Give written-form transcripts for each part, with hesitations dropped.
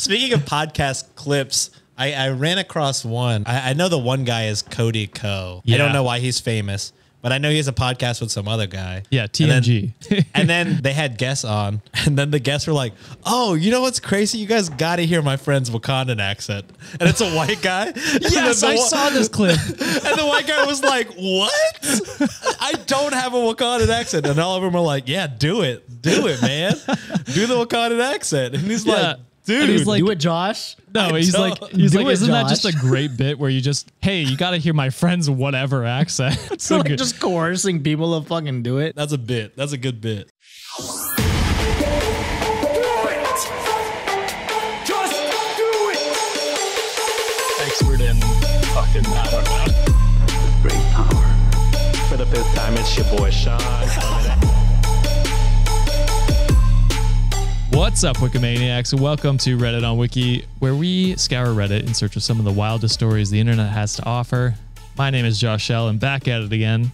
Speaking of podcast clips, I ran across one. I know the one guy is Cody Ko. Yeah. I don't know why he's famous, but I know he has a podcast with some other guy. Yeah, TMG. And then they had guests on, and then the guests were like, "Oh, you know what's crazy? You guys got to hear my friend's Wakandan accent." And it's a white guy. Yes, I saw this clip. And the white guy was like, "What? I don't have a Wakandan accent." And all of them are like, "Yeah, do it, man, do the Wakandan accent." And he's like, "Dude, he's like, do it, Josh." No, he's like, Do it, isn't that just Josh." a great bit where you just, hey, you got to hear my friend's whatever accent. It's So so like good. just coercing people to fucking do it. That's a bit. That's a good bit." Expert in fucking, I don't know. Great power. For the fifth time, it's your boy Sean. What's up, Wikimaniacs? Welcome to Reddit on Wiki, where we scour Reddit in search of some of the wildest stories the internet has to offer. My name is Josh Shell, and back at it again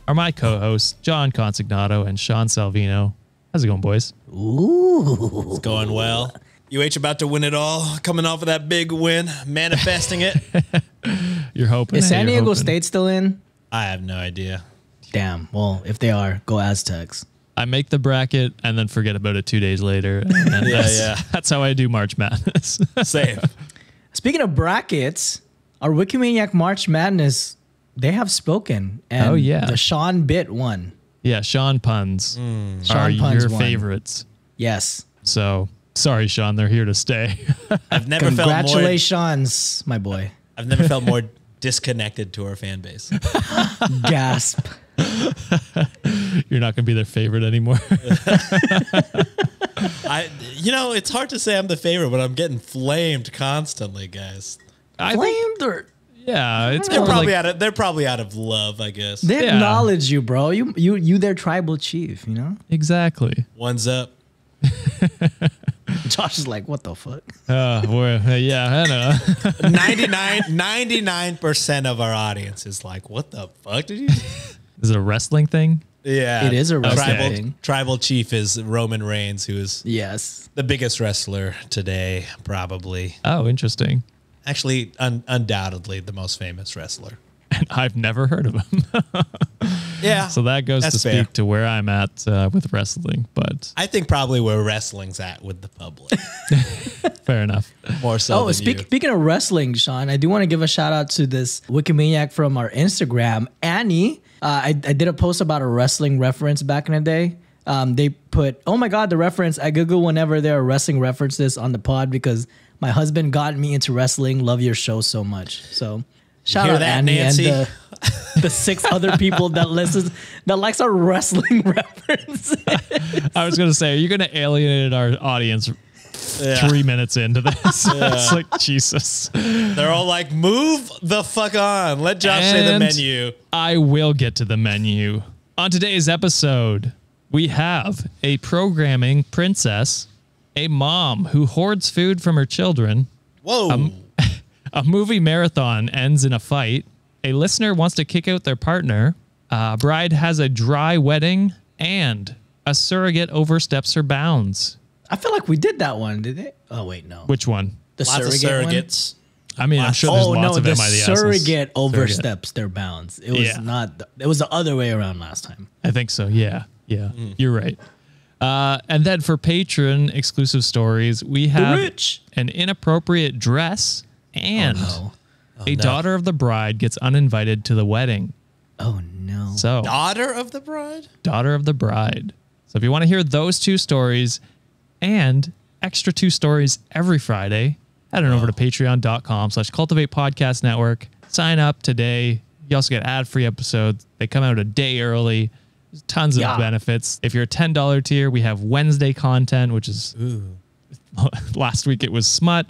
are my co-hosts, John Consignato and Sean Salvino. How's it going, boys? Ooh. It's going well. UH about to win it all, coming off of that big win, manifesting it. You're hoping. Is San You're Diego hoping. State still in? I have no idea. Damn. Well, if they are, go Aztecs. I make the bracket and then forget about it 2 days later. And that's how I do March Madness. Same. Speaking of brackets, our Wikimaniac March Madness, they have spoken. And Oh, yeah. the Sean bit won. Yeah, Sean puns are Sean puns your won. favorites. Yes. So sorry, Sean, they're here to stay. I've never felt more. Congratulations, my boy. I've never felt more disconnected to our fan base. Gasp. You're not going to be their favorite anymore. It's hard to say I'm the favorite, but I'm getting flamed constantly, guys. Flamed or Yeah, it's They're more probably like, they're probably out of love, I guess. they Yeah. acknowledge you, bro. You their tribal chief, you know? exactly. One's up. Josh is like, what the fuck? Yeah, I know. 99% of our audience is like, what the fuck did you do? Is it a wrestling thing? Yeah. It is a wrestling thing. Tribal chief is Roman Reigns, who is Yes. the biggest wrestler today, probably. Oh, interesting. Actually, undoubtedly the most famous wrestler. And I've never heard of him. Yeah. So that goes That's to fair. speak to where I'm at with wrestling. But I think probably where wrestling's at with the public. fair enough. More so Oh, than you. speaking of wrestling, Sean, I do want to give a shout out to this Wikimaniac from our Instagram, Annie. I did a post about a wrestling reference back in the day. They put, oh my God, the reference. I Google whenever there are wrestling references on the pod because my husband got me into wrestling. Love your show so much. So shout hear out that, Annie Nancy? and the 6 other people that likes our wrestling references. I was going to say, are you going to alienate our audience 3 minutes into this? It's like, Jesus. They're all like, move the fuck on. Let Josh say the And menu. I will get to the menu. On today's episode, we have a programming princess, a mom who hoards food from her children, Whoa. a movie marathon ends in a fight, a listener wants to kick out their partner, a bride has a dry wedding, and a surrogate oversteps her bounds. I feel like we did that one, did they? Oh, wait, no. Which one? The Lots of surrogate one? surrogates. I mean, I'm sure there's lots of the MIDSs. surrogate oversteps their bounds. It was Yeah. not. It was the other way around last time. I think so. Yeah. You're right. And then for patron exclusive stories, we have rich. an inappropriate dress and Oh a daughter of the bride gets uninvited to the wedding. no! Oh no! So Daughter of the bride? daughter of the bride. So if you want to hear those 2 stories and extra 2 stories every Friday, head on over to patreon.com/cultivate podcast network. Sign up today. You also get ad-free episodes. They come out a day early. There's tons of benefits. If you're a $10 tier, we have Wednesday content, which is last week it was smut.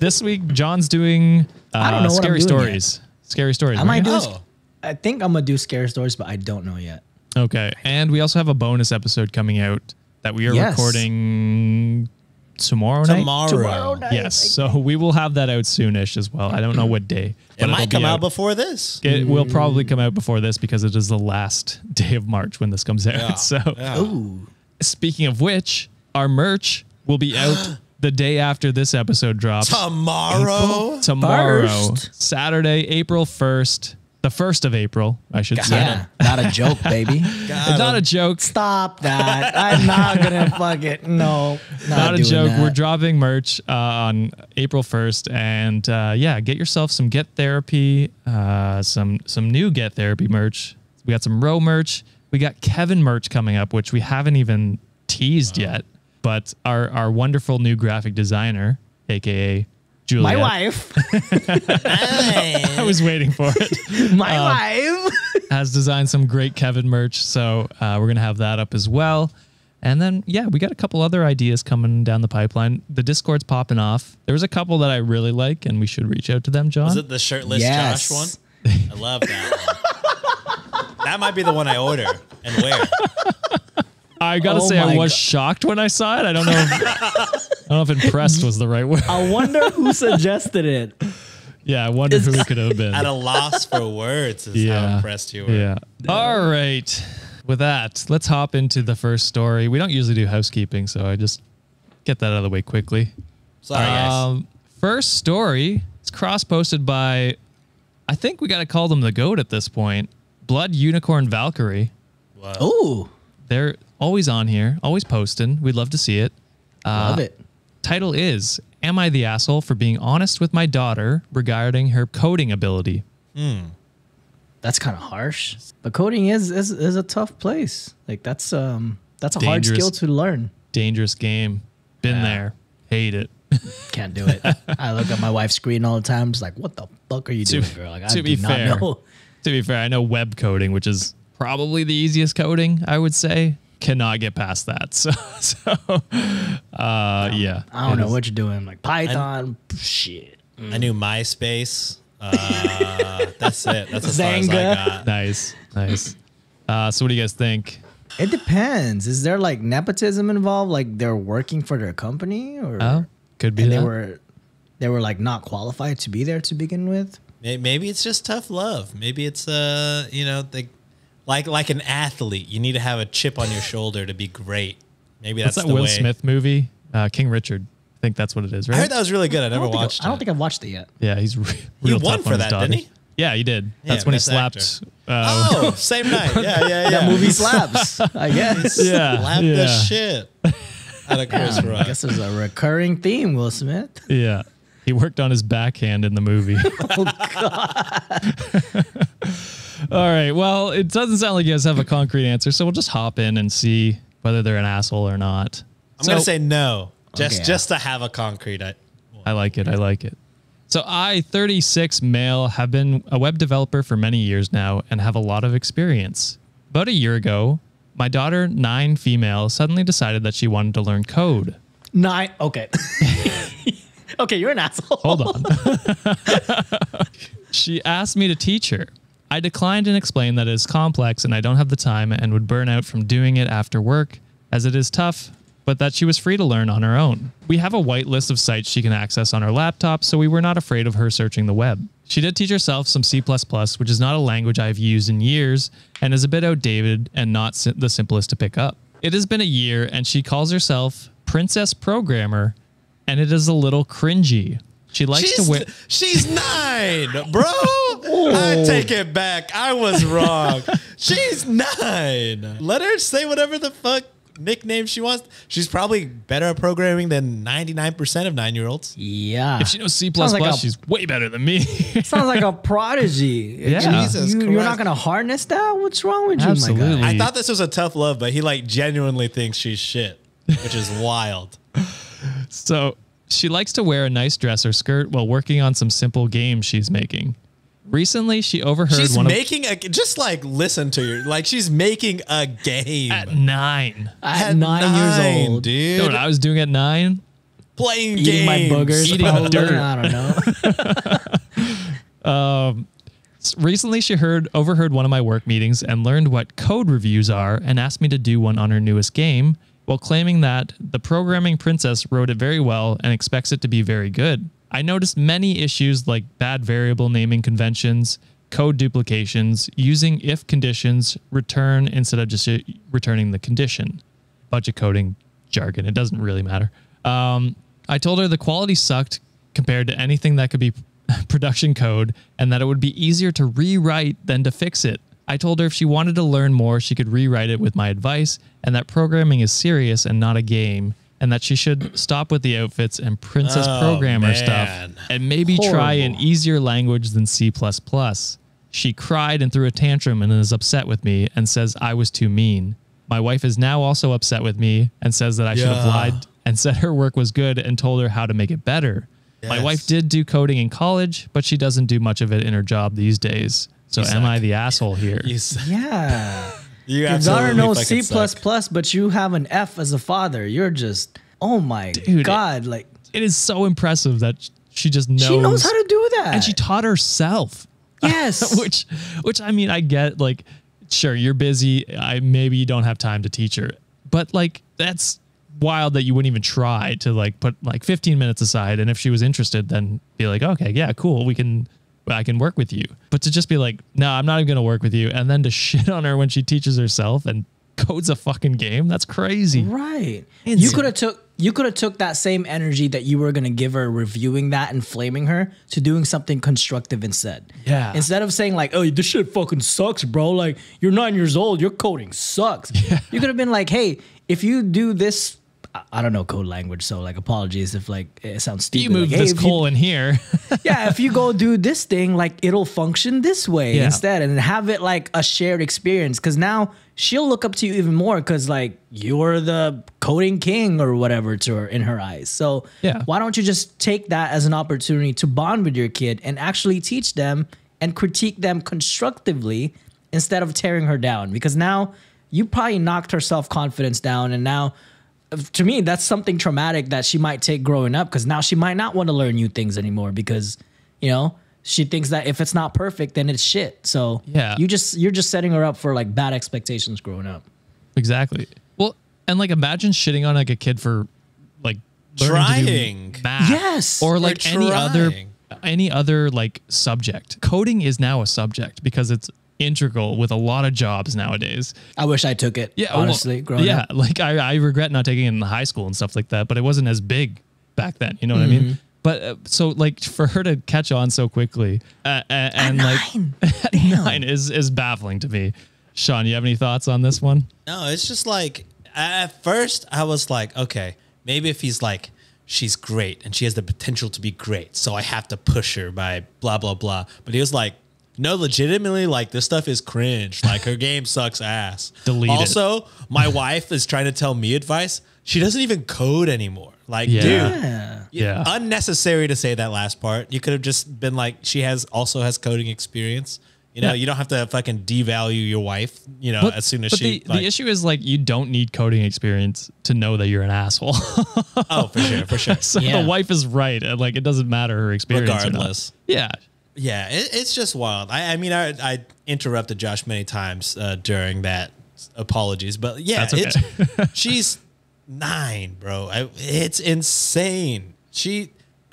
This week John's doing I don't know what scary I'm doing stories. Scary stories. I might right? do. Oh. I think I'm gonna do scary stories, but I don't know yet. Okay. And we also have a bonus episode coming out that we are Yes. recording tomorrow night. Tomorrow night. Yes. So we will have that out soonish as well. I don't know what day. It might it'll come be out before this. It will probably come out before this because it is the last day of March when this comes out. Yeah. So Ooh. speaking of which, our merch will be out the day after this episode drops. Tomorrow? Tomorrow, 1st? Saturday, April 1st, the 1st of April, I should say. Yeah, not a joke, baby. It's not a joke. Stop that. I'm not going to fuck it. No, Not a doing joke. that. We're dropping merch on April 1st. And yeah, get yourself some Get Therapy, some new Get Therapy merch. We got some Row merch. We got Kevin merch coming up, which we haven't even teased yet. But our wonderful new graphic designer, a.k.a. Julia. My wife. I was waiting for it. My wife. Has designed some great Kevin merch. So we're going to have that up as well. And then, yeah, we got a couple other ideas coming down the pipeline. The Discord's popping off. There was a couple that I really like, and we should reach out to them, John. Was it the shirtless Yes. Josh one? I love that one. That might be the one I order and wear. I got to Oh say, I my was God. shocked when I saw it. I don't know if impressed was the right word. I wonder who suggested it. Yeah, I wonder who it could have been. At a loss for words is how impressed you were. Yeah. All right. With that, let's hop into the first story. We don't usually do housekeeping, so I just get that out of the way quickly. Sorry, guys. First story is cross-posted by, I think we got to call them the GOAT at this point, Blood Unicorn Valkyrie. Wow. Ooh, They're always on here, always posting. We'd love to see it. love it. Title is, Am I the Asshole for Being Honest with My Daughter Regarding Her Coding Ability? That's kind of harsh. But coding is a tough place. Like that's a hard Dangerous. skill to learn. Dangerous game. Been there. Hate it. Can't do it. I look at my wife's screen all the time. Just like, what the fuck are you doing, girl? Like, I to do be not fair, know. To be fair, I know web coding, which is probably the easiest coding, I would say. Cannot get past that. Yeah. I don't know what you're doing. Like Python, shit. I knew MySpace. That's it. That's as far as I Zanga. got. Nice. So what do you guys think? It depends. Is there like nepotism involved? Like they're working for their company, or Oh, could be and that. they were like not qualified to be there to begin with? Maybe it's just tough love. Maybe it's like an athlete. You need to have a chip on your shoulder to be great. Maybe What's that's that the Will way. Smith movie? King Richard. I think that's what it is, right? I heard that was really good. I never watched I don't it. think I've watched it yet. Yeah, he's He real won tough for on his that, daughter. didn't he? Yeah, he did. Yeah, That's when he best slapped. Oh, same night. Yeah. That movie slaps, I guess. Yeah, Slap yeah. the shit out of Chris I Rock. guess there's a recurring theme, Will Smith. Yeah, he worked on his backhand in the movie. Oh God. All right. Well, it doesn't sound like you guys have a concrete answer, so we'll just hop in and see whether they're an asshole or not. I'm gonna say no, Okay. just to have a concrete. I like it. I like it. So I, 36 male, have been a web developer for many years now and have a lot of experience. About a year ago, my daughter, 9 female, suddenly decided that she wanted to learn code. 9. Okay. Okay, you're an asshole. Hold on. She asked me to teach her. I declined and explained that it is complex and I don't have the time and would burn out from doing it after work, as it is tough, but that she was free to learn on her own. We have a white list of sites she can access on her laptop, so we were not afraid of her searching the web. She did teach herself some C++, which is not a language I've used in years and is a bit outdated and not the simplest to pick up. It has been a year and she calls herself Princess Programmer, and it is a little cringy. She likes to wear... She's 9, bro. I take it back. I was wrong. She's 9. Let her say whatever the fuck nickname she wants. She's probably better at programming than 99% of 9-year-olds. Yeah. If she knows C++, Sounds like a- she's way better than me. Sounds like a prodigy. Yeah. Jesus You're Christ. not going to harness that? What's wrong with you, Absolutely. my guy? I thought this was a tough love, but he like genuinely thinks she's shit, which is wild. So she likes to wear a nice dress or skirt while working on some simple games she's making. Recently, she overheard She's one making just like listen to her. Like she's making a game. at 9. At 9 years old. You dude. know what I was doing at 9? Playing Eating my games. boogers. Eating probably. dirt. I don't know. Recently, she overheard one of my work meetings and learned what code reviews are and asked me to do one on her newest game, while claiming that the programming princess wrote it very well and expects it to be very good. I noticed many issues like bad variable naming conventions, code duplications, using if conditions, return instead of just returning the condition. Bunch of coding jargon. It doesn't really matter. I told her the quality sucked compared to anything that could be production code and that it would be easier to rewrite than to fix it. I told her if she wanted to learn more, she could rewrite it with my advice and that programming is serious and not a game and that she should stop with the outfits and princess programmer stuff and maybe try an easier language than C++. She cried and threw a tantrum and is upset with me and says I was too mean. My wife is now also upset with me and says that I should have lied and said her work was good and told her how to make it better. Yes. My wife did do coding in college, but she doesn't do much of it in her job these days. So am I the asshole here? Yeah. Your daughter knows C++, but you have an F as a father. You're just, oh my God. Like, it is so impressive that she just knows. She knows how to do that. And she taught herself. Yes. which I mean, I get, like, sure, you're busy. Maybe you don't have time to teach her. But like, that's wild that you wouldn't even try to like put like 15 minutes aside. And if she was interested, then be like, okay, yeah, cool. I can work with you. But to just be like, no, I'm not even going to work with you. And then to shit on her when she teaches herself and codes a fucking game. That's crazy. Right. Insane. You could have took that same energy that you were going to give her reviewing that and flaming her to doing something constructive instead. Yeah. Instead of saying like, oh, this shit fucking sucks, bro. Like, you're 9 years old. Your coding sucks. Yeah. You could have been like, hey, if you do this, I don't know code language, so like apologies if like it sounds stupid. You move like, this colon here. Yeah, if you go do this thing, like it'll function this way instead and have it like a shared experience. Cause now she'll look up to you even more because like you're the coding king or whatever to her in her eyes. So why don't you just take that as an opportunity to bond with your kid and actually teach them and critique them constructively instead of tearing her down? Because now you probably knocked her self-confidence down and now to me, that's something traumatic that she might take growing up because now she might not want to learn new things anymore because, you know, she thinks that if it's not perfect, then it's shit. So you're just setting her up for like bad expectations growing up. Exactly. Well, and like imagine shitting on like a kid for like trying math. Yes. Or like any other like subject. Coding is now a subject because it's integral with a lot of jobs nowadays. I wish I took it. Yeah, honestly, growing up. Like I regret not taking it in high school and stuff like that, but it wasn't as big back then. You know what I mean? But so like for her to catch on so quickly and like at 9 is baffling to me. Sean, you have any thoughts on this one? No, it's just like at first I was like, okay, maybe if he's like, she's great and she has the potential to be great, so I have to push her by blah blah blah. But he was like, no, legitimately, like this stuff is cringe. Like her game sucks ass. Delete it. Also, my wife is trying to tell me advice. She doesn't even code anymore. Like, dude, unnecessary to say that last part. You could have just been like, she also has coding experience. You know, you don't have to fucking devalue your wife, you know, as soon as she. The issue is like, you don't need coding experience to know that you're an asshole. Oh, for sure. So the wife is right. And like, it doesn't matter her experience. Regardless. Yeah. Yeah, it's just wild. I mean, I interrupted Josh many times during that. Apologies, but yeah, that's okay. She's 9, bro. It's insane.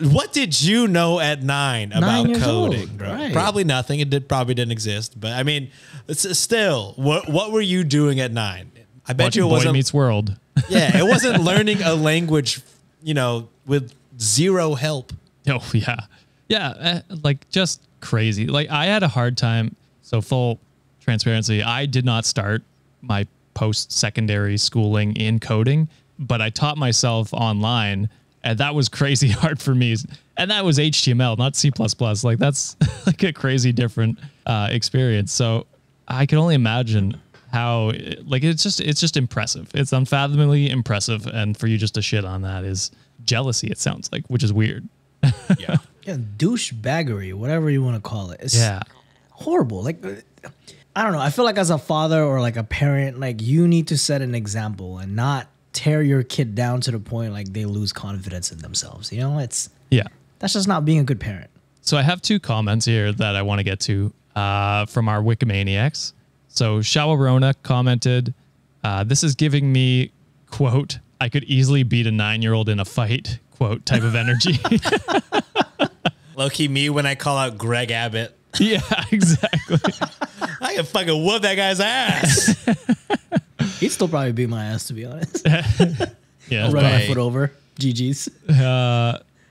What did you know at 9 about coding, old, bro? Right. Probably nothing. It probably didn't exist. But I mean, it's still, what were you doing at 9? I bet Watching you it wasn't Boy Meets World. Yeah, it wasn't learning a language, you know, with zero help. Oh yeah. Yeah, like just crazy. Like I had a hard time. So full transparency, I did not start my post-secondary schooling in coding, but I taught myself online, and that was crazy hard for me. And that was HTML, not C++. Like that's like a crazy different experience. So I can only imagine how like it's just impressive. It's unfathomably impressive, and for you just to shit on that is jealousy. It sounds like, which is weird. Yeah, douchebaggery, whatever you want to call it. It's horrible. Like, I don't know. I feel like as a father or like a parent, like you need to set an example and not tear your kid down to the point like they lose confidence in themselves. You know, that's just not being a good parent. So I have 2 comments here that I want to get to from our Wikimaniacs. So Shawarona commented, "This is giving me, quote, I could easily beat a 9-year-old in a fight, quote, type of energy." Low-key me when I call out Greg Abbott. Yeah, exactly. I can fucking whoop that guy's ass. He'd still probably beat my ass, to be honest. Yeah, I'll run my foot over. GG's.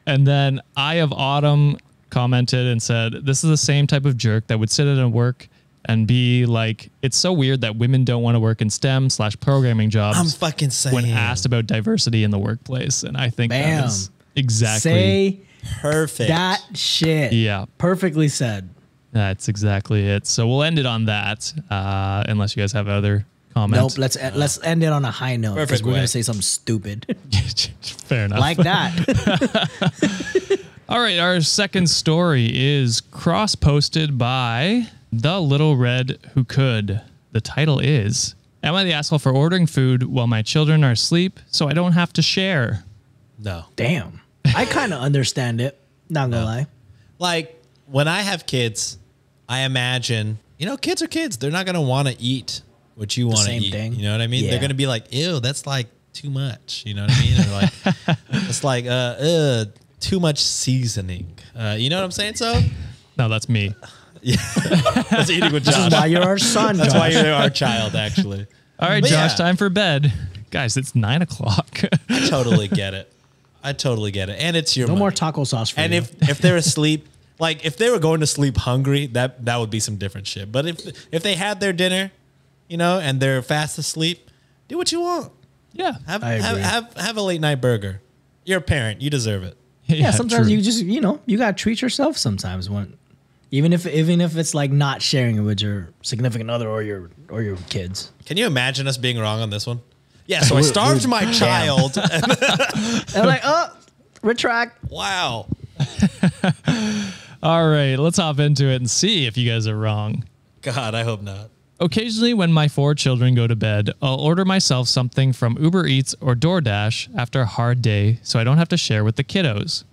And then Eye of Autumn commented and said, this is the same type of jerk that would sit at a work and be like, it's so weird that women don't want to work in STEM/programming jobs. I'm fucking saying. When asked about diversity in the workplace. And I think Bam. that is exactly. Say perfect. that shit. Yeah. Perfectly said. That's exactly it. So we'll end it on that, unless you guys have other comments. Nope. Let's end it on a high note. Perfect We're way. gonna say something stupid Fair enough. like that. All right. Our second story is cross-posted by The Little Red Who Could. The title is, am I the asshole for ordering food while my children are asleep so I don't have to share? No. Damn. I kind of understand it. Not gonna lie. Like, when I have kids, I imagine, kids are kids. They're not going to want to eat what you want to same eat. thing. You know what I mean? Yeah. They're going to be like, ew, that's like too much. You know what I mean? Or like, it's like, too much seasoning. You know what I'm saying? So, No, that's me. that's eating with Josh. This is why you're our son. That's Josh. why you're our child, actually. All right, But Josh, yeah. time for bed. Guys, it's 9 o'clock. I totally get it. And it's your No money. more taco sauce for And you. if they're asleep, like if they were going to sleep hungry, that would be some different shit. But if they had their dinner, and they're fast asleep, do what you want. Yeah. Have I agree. have a late night burger. You're a parent. You deserve it. yeah, sometimes true. you just you gotta treat yourself sometimes when even if it's like not sharing it with your significant other or your kids. Can you imagine us being wrong on this one? Yeah, so I starved my child. I'm like, oh, retract. Wow. All right, let's hop into it and see if you guys are wrong. God, I hope not. Occasionally, when my 4 children go to bed, I'll order myself something from Uber Eats or DoorDash after a hard day so I don't have to share with the kiddos.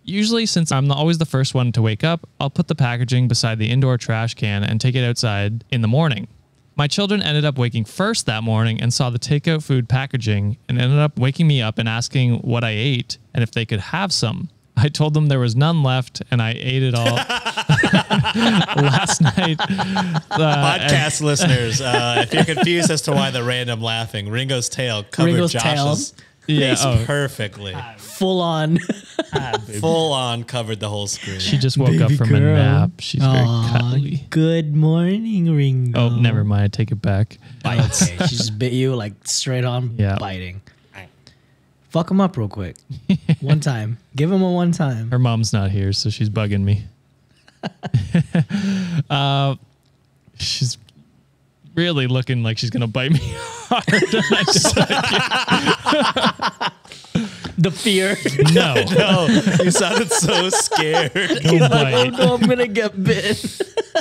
Usually, since I'm always the first one to wake up, I'll put the packaging beside the indoor trash can and take it outside in the morning. My children ended up waking first that morning and saw the takeout food packaging and ended up waking me up and asking what I ate and if they could have some. I told them there was none left and I ate it all last night. Podcast listeners, if you're confused as to why the random laughing, Ringo's tail covered Ringo's Josh's Yeah, face oh. perfectly. Full on. Full on covered the whole screen. She just woke up Baby from a girl. nap. She's very cuddly. Good morning, Ringo. Oh, never mind. I take it back. Okay, she just bit you like straight on Yeah. biting. Fuck him up real quick. One time. Give him a one time. Her mom's not here, so she's bugging me. She's really looking like she's gonna bite me hard. And I just The fear. no, No, you sounded so scared. no Oh bite. no, I'm gonna get bit.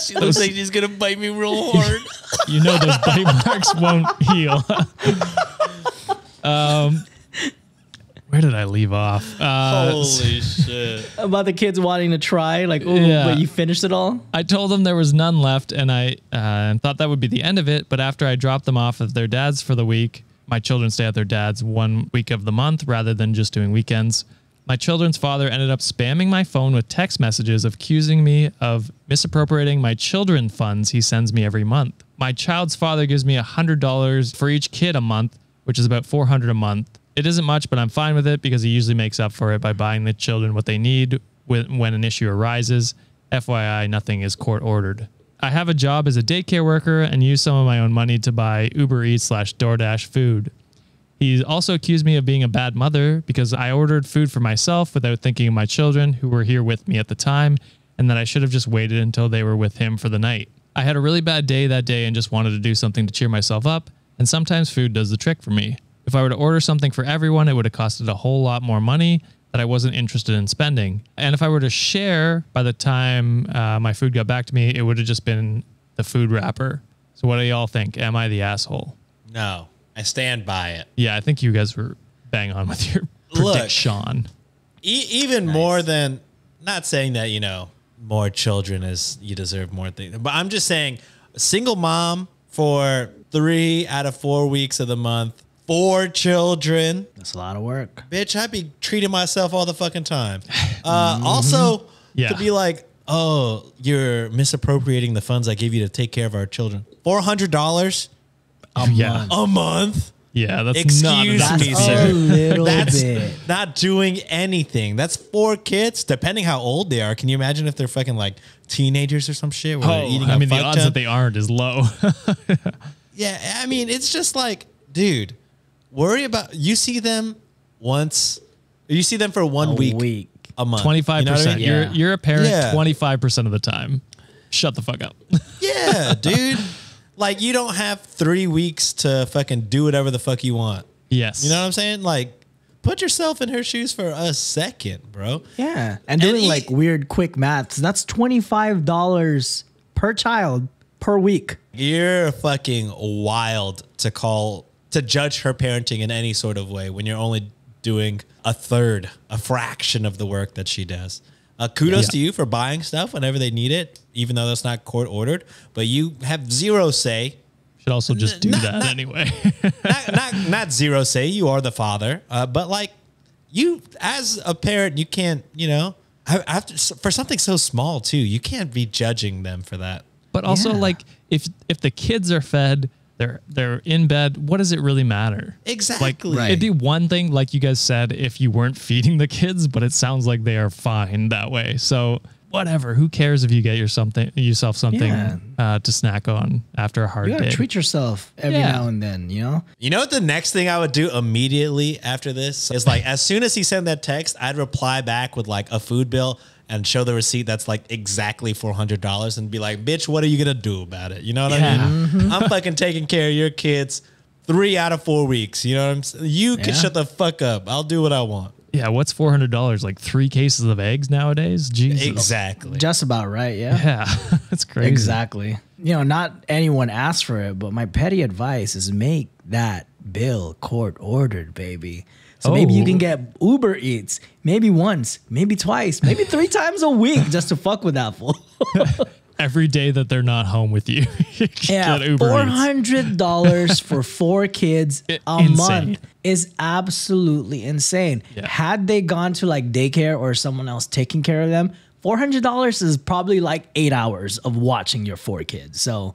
She looks like she's gonna bite me real hard. You know those bite marks won't heal. Where did I leave off? Holy shit. About the kids wanting to try, like, oh, Yeah. but you finished it all? I told them there was none left, and I thought that would be the end of it. But after I dropped them off at their dad's for the week, my children stay at their dad's 1 week of the month rather than just doing weekends. My children's father ended up spamming my phone with text messages accusing me of misappropriating my children funds he sends me every month. My child's father gives me $100 for each kid a month, which is about $400 a month. It isn't much, but I'm fine with it because he usually makes up for it by buying the children what they need when an issue arises. FYI, nothing is court ordered. I have a job as a daycare worker and use some of my own money to buy Uber Eats/DoorDash food. He also accused me of being a bad mother because I ordered food for myself without thinking of my children who were here with me at the time, and that I should have just waited until they were with him for the night. I had a really bad day that day and just wanted to do something to cheer myself up, and sometimes food does the trick for me. If I were to order something for everyone, it would have costed a whole lot more money that I wasn't interested in spending. And if I were to share by the time my food got back to me, it would have just been the food wrapper. So what do y'all think? Am I the asshole? No, I stand by it. Yeah, I think you guys were bang on with your Look. prediction. Even more than, not saying that, more children is, you deserve more things. But I'm just saying, a single mom for 3 out of 4 weeks of the month, 4 children. That's a lot of work. Bitch, I'd be treating myself all the fucking time. Also, Yeah. to be like, oh, you're misappropriating the funds I gave you to take care of our children. $400 Yeah. a month? Yeah, that's Excuse not me, That's sir. a little That's bit. not doing anything. That's 4 kids, depending how old they are. Can you imagine if they're fucking like teenagers or some shit where they're eating I a mean, the fuck odds ton? that they aren't is low. Yeah, I mean, it's just like, dude, worry about, you see them once, you see them for 1 week, a month. 25%. You know what I mean? Yeah. You're a parent Yeah. 25% of the time. Shut the fuck up. Yeah, dude. Like, you don't have 3 weeks to fucking do whatever the fuck you want. Yes. You know what I'm saying? Like, put yourself in her shoes for a second, bro. Yeah. And doing he- like weird quick maths, that's $25 per child per week. You're fucking wild to judge her parenting in any sort of way when you're only doing a fraction of the work that she does. Kudos to you for buying stuff whenever they need it, even though that's not court ordered, but you have zero say. Should also just do that anyway. Not zero say. You are the father, but like you as a parent, you can't, for something so small too, you can't be judging them for that. But also, Yeah. like, if the kids are fed, they're in bed, what does it really matter? Exactly. Like, it'd be one thing, like you guys said, if you weren't feeding the kids, but it sounds like they are fine that way. So whatever, who cares if you get yourself something Yeah. to snack on after a hard You gotta day? treat yourself every Yeah. now and then, you know? You know what the next thing I would do immediately after this is, like, as soon as he sent that text, I'd reply back with like a food bill and show the receipt that's like exactly $400 and be like, bitch, what are you gonna do about it? You know what I mean? I'm fucking taking care of your kids 3 out of 4 weeks. You know what I'm saying? You can Yeah. shut the fuck up. I'll do what I want. Yeah, what's $400? Like 3 cases of eggs nowadays? Jesus. Exactly. Just about right, yeah. Yeah, that's crazy. Exactly. You know, not anyone asked for it, but my petty advice is make that bill court ordered, baby. So maybe you can get Uber Eats, maybe once, maybe twice, maybe 3 times a week just to fuck with that fool. Every day that they're not home with you, you can Yeah, get Uber Eats. $400 for 4 kids a Insane. month is absolutely insane. Yeah. Had they gone to like daycare or someone else taking care of them, $400 is probably like 8 hours of watching your 4 kids. So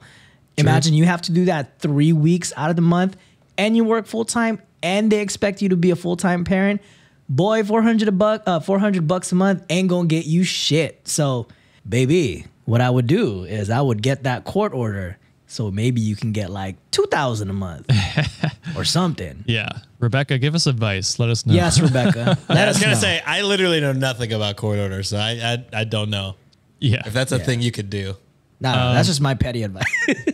imagine you have to do that 3 weeks out of the month and you work full time and they expect you to be a full-time parent. Boy, $400 a month ain't gonna get you shit. So, baby, what I would do is I would get that court order so maybe you can get like $2,000 a month or something. Yeah. Rebecca, give us advice. Let us know. Yes, Rebecca. I Let was us gonna know. say, I literally know nothing about court orders, so I don't know Yeah. if that's a thing you could do. No, that's just my petty advice.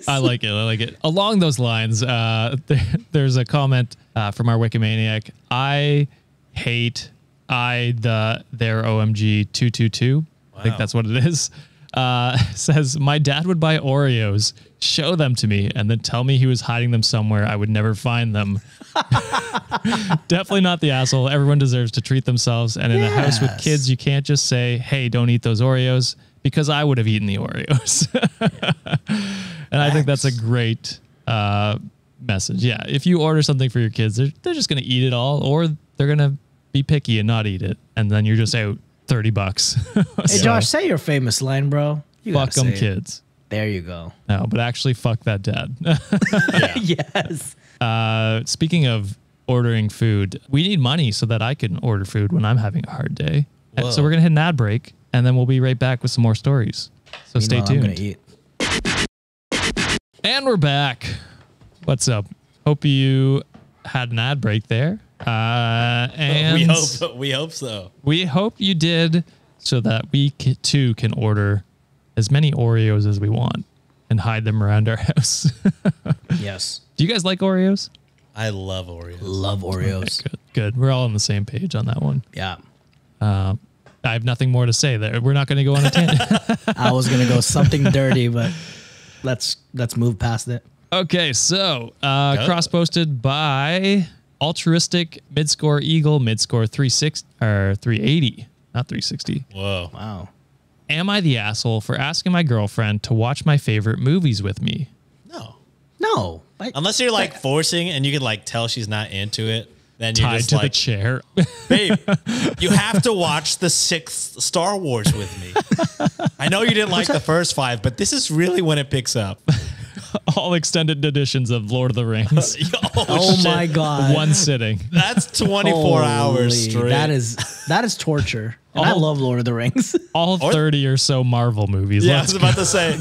I like it. I like it. Along those lines, there's a comment from our Wikimaniac. I hate their OMG 222. I think that's what it is. Says, my dad would buy Oreos, show them to me, and then tell me he was hiding them somewhere I would never find them. Definitely not the asshole. Everyone deserves to treat themselves. And in a house with Yes. kids, you can't just say, hey, don't eat those Oreos, because I would have eaten the Oreos. And I think that's a great message. Yeah. If you order something for your kids, they're just going to eat it all, or they're going to be picky and not eat it. And then you're just out $30. Hey, Josh, say your famous line, bro. You Fuck gotta them say it. kids. There you go. No, but actually fuck that dad. Yes. Speaking of ordering food, we need money so that I can order food when I'm having a hard day. And Whoa. so we're going to hit an ad break and then we'll be right back with some more stories. So stay Meanwhile, I'm gonna tuned. eat. And we're back. What's up? Hope you had an ad break there. And We hope so. we hope you did, so that we too can order as many Oreos as we want and hide them around our house. Yes. Do you guys like Oreos? I love Oreos. Love Oreos. Good. We're all on the same page on that one. Yeah. I have nothing more to say there. We're not going to go on a tangent. I was gonna go something dirty, but let's move past it. Okay, so cross-posted by Altruistic Midscore Eagle, Midscore 360 or 380, not 360. Whoa. Wow. Am I the asshole for asking my girlfriend to watch my favorite movies with me? No. Unless you're like forcing and you can like tell she's not into it, then you're Tied just to the like, chair. babe, you have to watch the 6th Star Wars with me. I know you didn't like the first 5, but this is really when it picks up. all extended editions of Lord of the Rings. Oh my God. One sitting. That's 24 hours Holy, straight. That is torture. And I love Lord of the Rings. All 30 or so Marvel movies. Yeah, I Let's was about to say.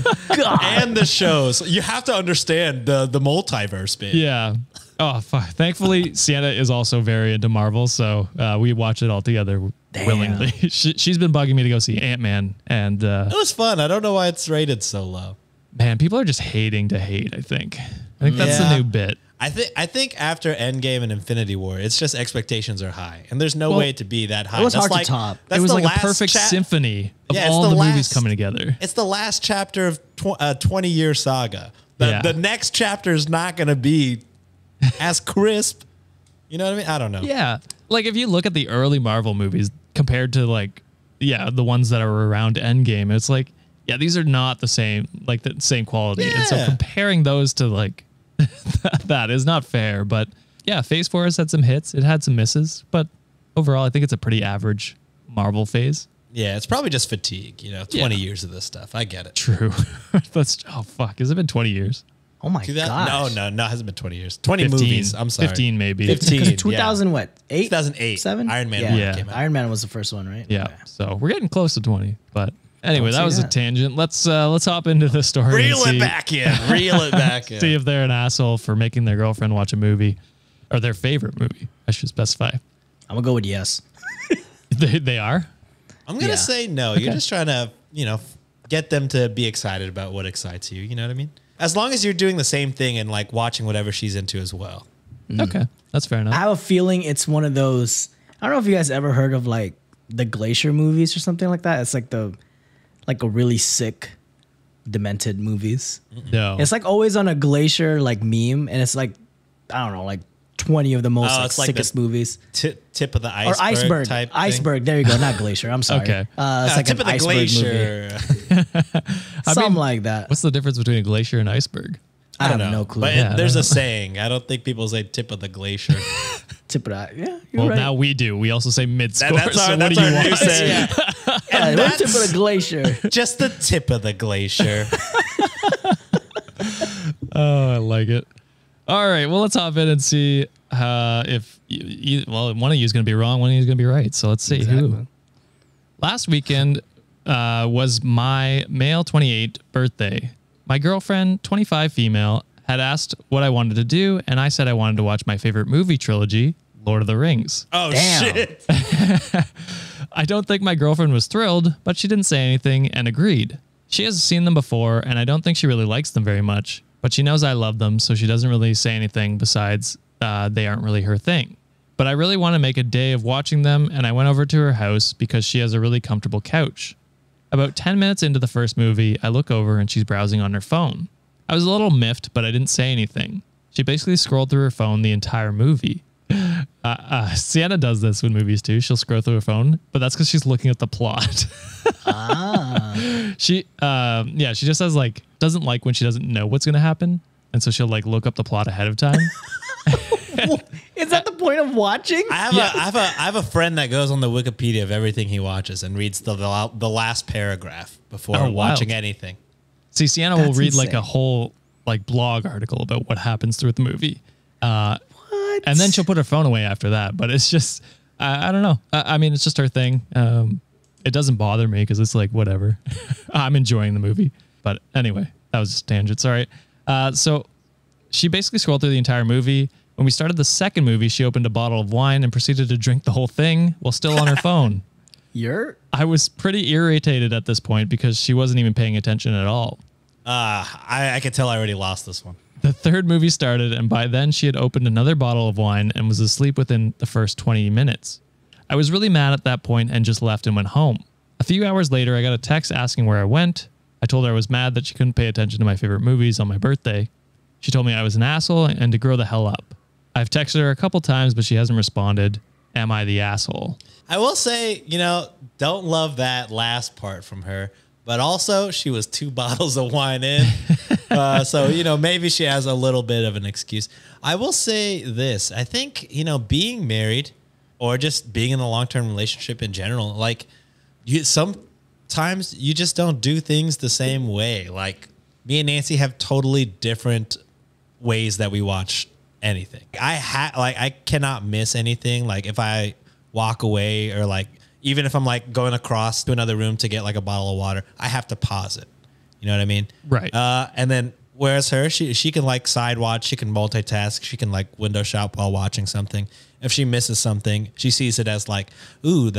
And the shows. You have to understand the multiverse bit. Yeah. Oh, fuck. Thankfully, Sienna is also very into Marvel, so we watch it all together willingly. She's been bugging me to go see Ant-Man, and It was fun. I don't know why it's rated so low. man, people are just hating to hate, I think. That's the new bit. I think after Endgame and Infinity War, it's just expectations are high, and there's no way to be that high. It was That's hard to top. That's It was the like a last perfect symphony of all it's the movies last- coming together. It's the last chapter of a 20-year saga. The next chapter is not going to be as crisp. You know what I mean? I don't know. Yeah. Like if you look at the early Marvel movies compared to like, the ones that are around Endgame, it's like, yeah, these are not the same quality. And so Yeah. comparing those to like that is not fair. But yeah, Phase 4 has had some hits. It had some misses. But overall, I think it's a pretty average Marvel phase. Yeah, it's probably just fatigue. 20 years of this stuff. I get it. True. Oh, fuck. Has it been 20 years? Oh my 2000 gosh. No, it hasn't been 20 years. 20 15. movies. I'm sorry. 15 maybe. 15. Because 2000 what? 8? 2008. 7? Iron Man Yeah. came out. Iron Man was the first one, right? Yeah. Okay. So we're getting close to 20. But anyway, Don't that see was a that. tangent. Let's hop into the story. Reel and it see- back in. Reel it back in. See if they're an asshole for making their girlfriend watch a movie or their favorite movie. I should specify. I'm going to go with yes. They are? I'm going to Yeah. say no. You're just trying to, get them to be excited about what excites you. You know what I mean? As long as you're doing the same thing and like watching whatever she's into as well. Okay. That's fair I enough. have a feeling it's one of those. I don't know if you guys ever heard of like the Glacier movies or something like that. It's like a really sick, demented movies. No. It's like always on a glacier like meme, and it's like I don't know, like 20 of the most Oh, like, it's like sickest the movies. Tip of the Or iceberg iceberg. type thing. Iceberg. There you go. Not glacier. I'm sorry. Okay. It's like tip an of the iceberg movie. glacier. Something like that. What's the difference between a glacier and iceberg? I have no clue. But Yeah, there's I a saying. I don't think people say tip of the glacier. Tip of that. Yeah, you're Well, right. now we do. We also say mid-score. That's so our, what that's do you our new want? saying. Yeah, And we're tip that's of the glacier. just the tip of the glacier. Oh, I like it. All right. Well, let's hop in and see if one of you is going to be wrong, one of you is going to be right. So let's see who. Last weekend was my male 28 birthday. My girlfriend, 25 female, had asked what I wanted to do, and I said I wanted to watch my favorite movie trilogy, Lord of the Rings. Oh, Damn. shit. I don't think my girlfriend was thrilled, but she didn't say anything and agreed. She has seen them before, and I don't think she really likes them very much, but she knows I love them, so she doesn't really say anything besides they aren't really her thing. But I really want to make a day of watching them, and I went over to her house because she has a really comfortable couch. About 10 minutes into the first movie, I look over and she's browsing on her phone. I was a little miffed, but I didn't say anything. She basically scrolled through her phone the entire movie. Sienna does this with movies too. She'll scroll through her phone, but that's because she's looking at the plot. She just says like doesn't like when she doesn't know what's gonna happen, and so she'll like look up the plot ahead of time. Is that the point of watching? I have a friend that goes on the Wikipedia of everything he watches and reads the last paragraph before Oh, wild. watching anything. See, Sienna will That's read like insane. a whole like blog article about what happens through the movie. What? And then she'll put her phone away after that. But it's just, I don't know. I mean, it's just her thing. It doesn't bother me because it's like, whatever. I'm enjoying the movie. But anyway, that was just a tangent. Sorry. So she basically scrolled through the entire movie. When we started the second movie, she opened a bottle of wine and proceeded to drink the whole thing while still on her phone. I was pretty irritated at this point because she wasn't even paying attention at all. I could tell I already lost this one. The third movie started, and by then she had opened another bottle of wine and was asleep within the first 20 minutes. I was really mad at that point and just left and went home. A few hours later, I got a text asking where I went. I told her I was mad that she couldn't pay attention to my favorite movies on my birthday. She told me I was an asshole and to grow the hell up. I've texted her a couple times, but she hasn't responded. Am I the asshole? I will say, don't love that last part from her, but also she was 2 bottles of wine in. So, maybe she has a little bit of an excuse. I will say this. I think, being married or just being in a long-term relationship in general, like sometimes you just don't do things the same way. Like me and Nancy have totally different ways that we watch anything. I cannot miss anything. Like if I walk away or like even if I'm like going across to another room to get like a bottle of water, I have to pause it. You know what I mean? Right. And then whereas her, she can like side watch, she can multitask, she can like window shop while watching something. If she misses something, she sees it as like, ooh,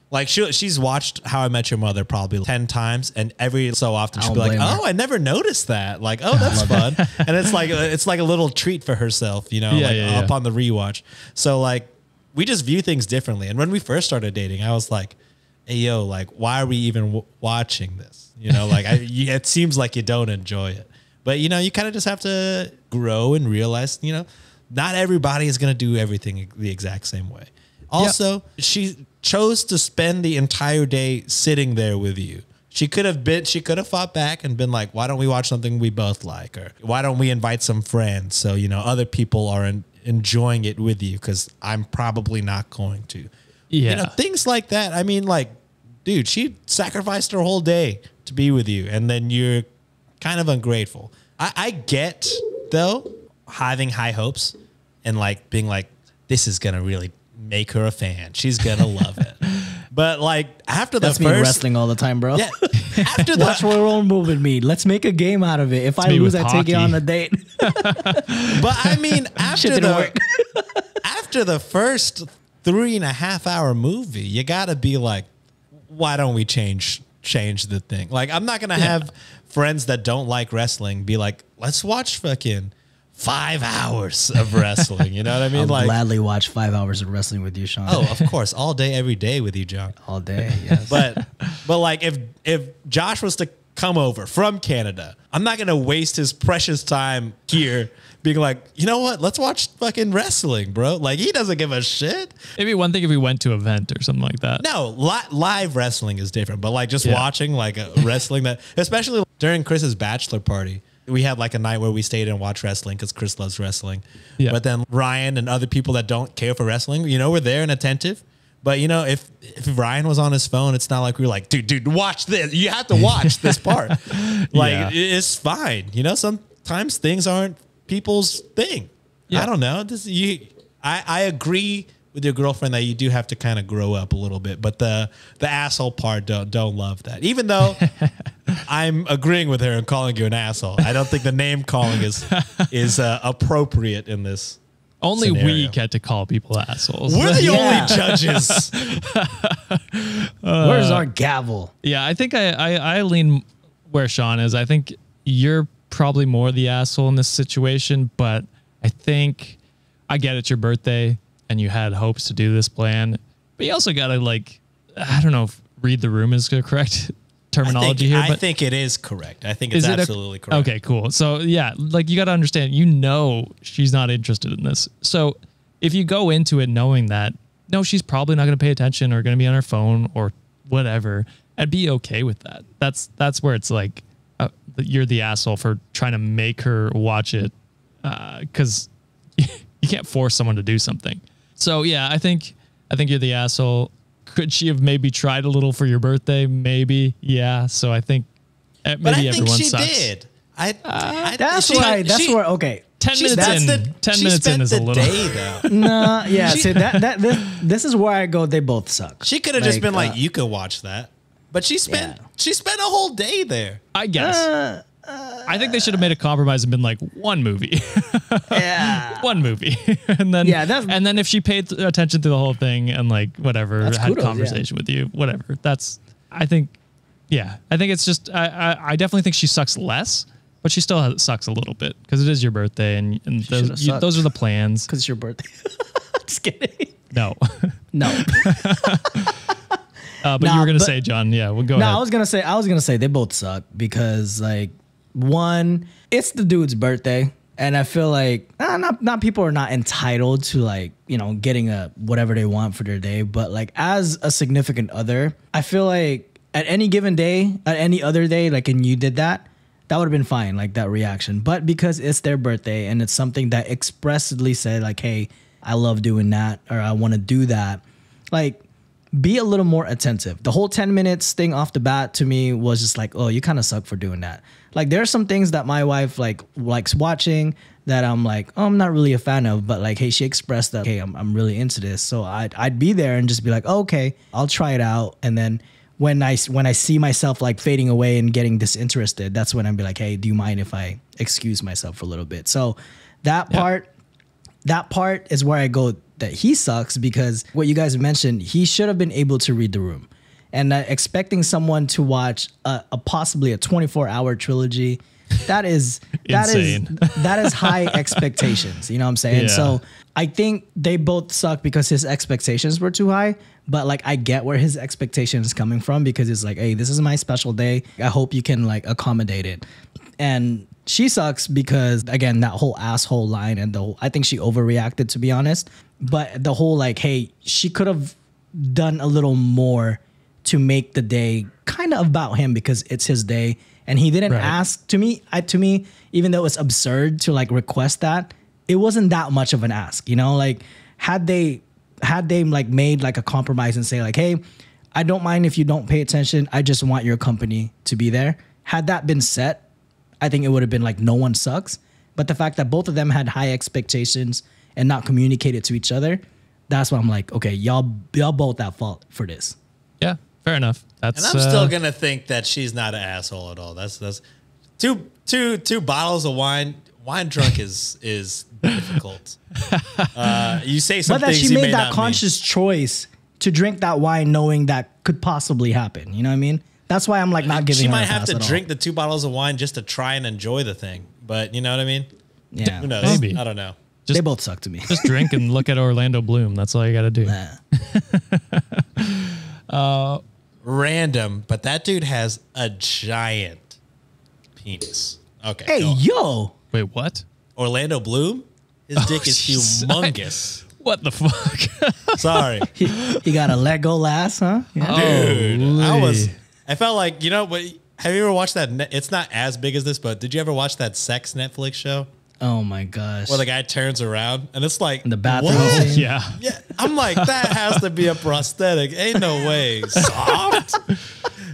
like she's watched How I Met Your Mother probably 10 times, and every so often she'll be like, "Oh, I never noticed that." Like, "Oh, that's fun," and it's like a little treat for herself, you know, upon the rewatch. So like, we just view things differently. And when we first started dating, I was like, "Hey, yo, like, why are we even watching this?" You know, like, it seems like you don't enjoy it, but you know, you kind of just have to grow and realize, you know, not everybody is gonna do everything the exact same way. Also, she chose to spend the entire day sitting there with you. She could have fought back and been like, why don't we watch something we both like? Or why don't we invite some friends? So, you know, other people are enjoying it with you because I'm probably not going to. Yeah. You know, things like that. I mean, like, dude, she sacrificed her whole day to be with you. And then you're kind of ungrateful. I get, though, having high hopes and like being like, this is going to really make her a fan. She's gonna love it. But like after That's the me first wrestling all the time, bro. yeah, after the Watch what role moving me. Let's make a game out of it. If I me lose, with I take you hockey. on a date. but I mean Shit didn't work. after the first 3.5 hour movie, you gotta be like, why don't we change the thing? Like I'm not gonna have friends that don't like wrestling be like, let's watch fucking 5 hours of wrestling. You know what I mean? I'll Like gladly watch 5 hours of wrestling with you, Sean. oh, of course, all day, every day with you, John. All day, yes. But like if Josh was to come over from Canada, I'm not gonna waste his precious time here being like, you know what? Let's watch fucking wrestling, bro. Like he doesn't give a shit. Maybe one thing if we went to an event or something like that. No, live wrestling is different. But like just watching like a wrestling that, especially during Chris's bachelor party. We had like a night where we stayed and watched wrestling because Chris loves wrestling. Yeah. But then Ryan and other people that don't care for wrestling, you know, were there and attentive. But, you know, if Ryan was on his phone, it's not like we were like, dude, watch this. You have to watch this part. Like, it's fine. You know, sometimes things aren't people's thing. Yeah. I don't know. I agree with your girlfriend that you do have to kind of grow up a little bit. But the asshole part, don't love that. Even though I'm agreeing with her and calling you an asshole. I don't think the name calling is appropriate in this. Only scenario. we get to call people assholes. We're the only judges. Where's our gavel? Yeah, I think I lean where Sean is. I think you're probably more the asshole in this situation, but I think I get it's your birthday and you had hopes to do this plan, but you also got to like, I don't know if read the room is the correct terminology here. I But think it is correct. I think it's absolutely correct. Okay, cool. So yeah, like you got to understand, you know, she's not interested in this. So if you go into it knowing that, no, she's probably not going to pay attention or going to be on her phone or whatever, and be okay with that. That's where it's like, you're the asshole for trying to make her watch it. 'Cause you can't force someone to do something. So yeah, I think you're the asshole. Could she have maybe tried a little for your birthday? Maybe. Yeah. So I think maybe but I think everyone she sucks. did. That's where okay. 10 minutes in. 10 minutes in is a little. Day, though. Nah, yeah. See this is where I go. They both suck. She could have just been like, you could watch that. But she spent a whole day there. I guess. I think they should have made a compromise and been like one movie. Yeah. One movie. And then and then if she paid attention to the whole thing and like whatever, had kudos, conversation with you, whatever. I think it's just I definitely think she sucks less, but she still sucks a little bit because it is your birthday and those are the plans. Because it's your birthday. Just kidding. No. No. But you were gonna say, John, yeah, we'll go ahead. I was gonna say they both suck because like one, it's the dude's birthday, and I feel like not people are not entitled to like, you know, getting a whatever they want for their day, but like as a significant other, I feel like at any given day, at any other day, like and you did that would have been fine, like that reaction. But because it's their birthday and it's something that expressly said like, hey, I love doing that or I want to do that, like be a little more attentive. The whole 10 minutes thing off the bat to me was just like, oh, you kind of suck for doing that. Like there are some things that my wife like likes watching that I'm like, oh, I'm not really a fan of, but like, hey, she expressed that, hey, I'm really into this. So I'd be there and just be like, oh, okay, I'll try it out. And then when I see myself like fading away and getting disinterested, that's when I'd be like, hey, do you mind if I excuse myself for a little bit? So that part is where I go that he sucks, because what you guys mentioned, he should have been able to read the room. And expecting someone to watch possibly a 24-hour trilogy, that is high expectations. You know what I'm saying? Yeah. So I think they both suck because his expectations were too high. But like I get where his expectation is coming from, because it's like, hey, this is my special day. I hope you can like accommodate it. And she sucks because, again, that whole asshole line and I think she overreacted, to be honest. But the whole like, hey, she could have done a little more to make the day kind of about him because it's his day. And he didn't ask. To me, even though it's absurd to like request that, it wasn't that much of an ask, you know? Like had they like made like a compromise and say like, hey, I don't mind if you don't pay attention. I just want your company to be there. Had that been set, I think it would have been like no one sucks. But the fact that both of them had high expectations and not communicated to each other, that's why I'm like, okay, y'all both at fault for this. Yeah, fair enough. That's, And I'm still gonna think that she's not an asshole at all. That's two bottles of wine. Wine drunk is difficult. You say some But that things she you may made that not conscious choice to drink that wine knowing that could possibly happen. You know what I mean? That's why I'm like not giving She her might a have pass to at all. drink the 2 bottles of wine just to try and enjoy the thing. But you know what I mean? Yeah. Who knows? Maybe. I don't know. They both suck to me. just drink and look at Orlando Bloom. That's all you got to do. Nah. Random, but that dude has a giant penis. Okay. Hey, go on. yo. Wait, what? Orlando Bloom? His dick is jeez. humongous. What the fuck? Sorry. He got a Lego ass, huh? Yeah. Dude, Holy. I felt like, you know what? Have you ever watched that? It's not as big as this, but did you ever watch that sex Netflix show Oh my gosh. where the guy turns around and it's like In the bathroom what? scene? Yeah. Yeah, I'm like, that has to be a prosthetic. Ain't no way. Soft?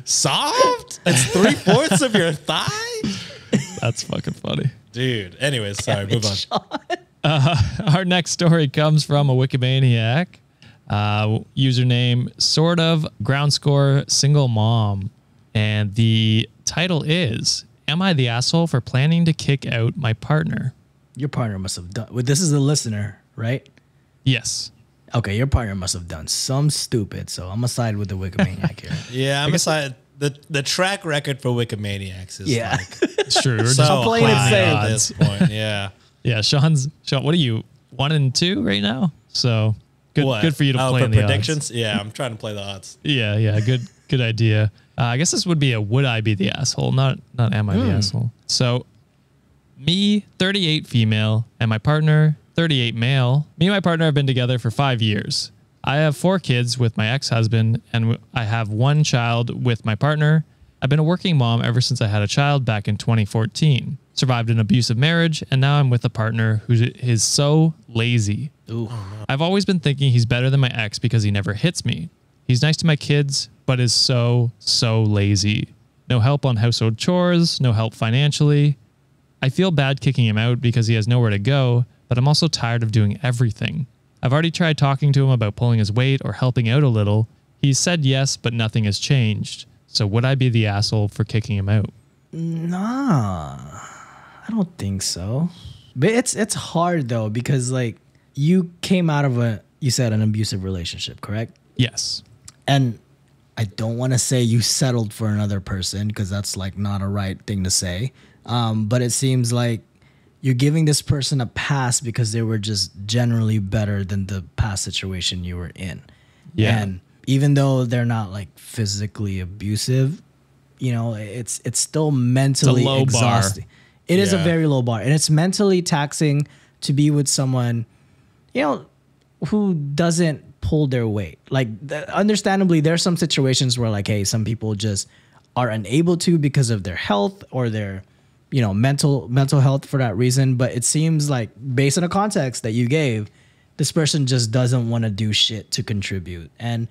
Soft? It's 3/4 of your thigh? That's fucking funny. Dude. Anyways, sorry, move on. Our next story comes from a Wikimaniac. Username sort of ground score single mom. And the title is, am I the asshole for planning to kick out my partner? Your partner must have done. Well, this is a listener, right? Yes. Okay, your partner must have done some stupid. So I'm gonna side with the Wikimaniac here. Yeah, I'm excited. The track record for Wikimaniacs is Yeah. like It's true. We're so just playing it high safe. at this point. Yeah. Yeah, Sean, what are you, 1 and 2 right now? So good, What? good for you to play for in the predictions? odds. Yeah, I'm trying to play the odds. Yeah, good idea. I guess this would be a would I be the asshole, not am I the asshole. So me, 38 female, and my partner, 38 male. Me and my partner have been together for 5 years. I have 4 kids with my ex-husband, and I have 1 child with my partner. I've been a working mom ever since I had a child back in 2014. Survived an abusive marriage, and now I'm with a partner who is so lazy. Ooh. I've always been thinking he's better than my ex because he never hits me. He's nice to my kids, but is so lazy. No help on household chores, no help financially. I feel bad kicking him out because he has nowhere to go, but I'm also tired of doing everything. I've already tried talking to him about pulling his weight or helping out a little. He's said yes, but nothing has changed. So would I be the asshole for kicking him out? Nah, I don't think so. But it's hard though, because like you came out of you said an abusive relationship, correct? Yes. And I don't want to say you settled for another person, because that's like not a right thing to say. But it seems like you're giving this person a pass because they were just generally better than the past situation you were in. Yeah. And even though they're not like physically abusive, you know, it's still mentally low bar. exhausting. It is a Yeah. very low bar, and it's mentally taxing to be with someone, you know, who doesn't pull their weight. Like, understandably, there's some situations where like, hey, some people just are unable to because of their health or their, you know, mental health for that reason. But it seems like, based on the context that you gave, this person just doesn't want to do shit to contribute. And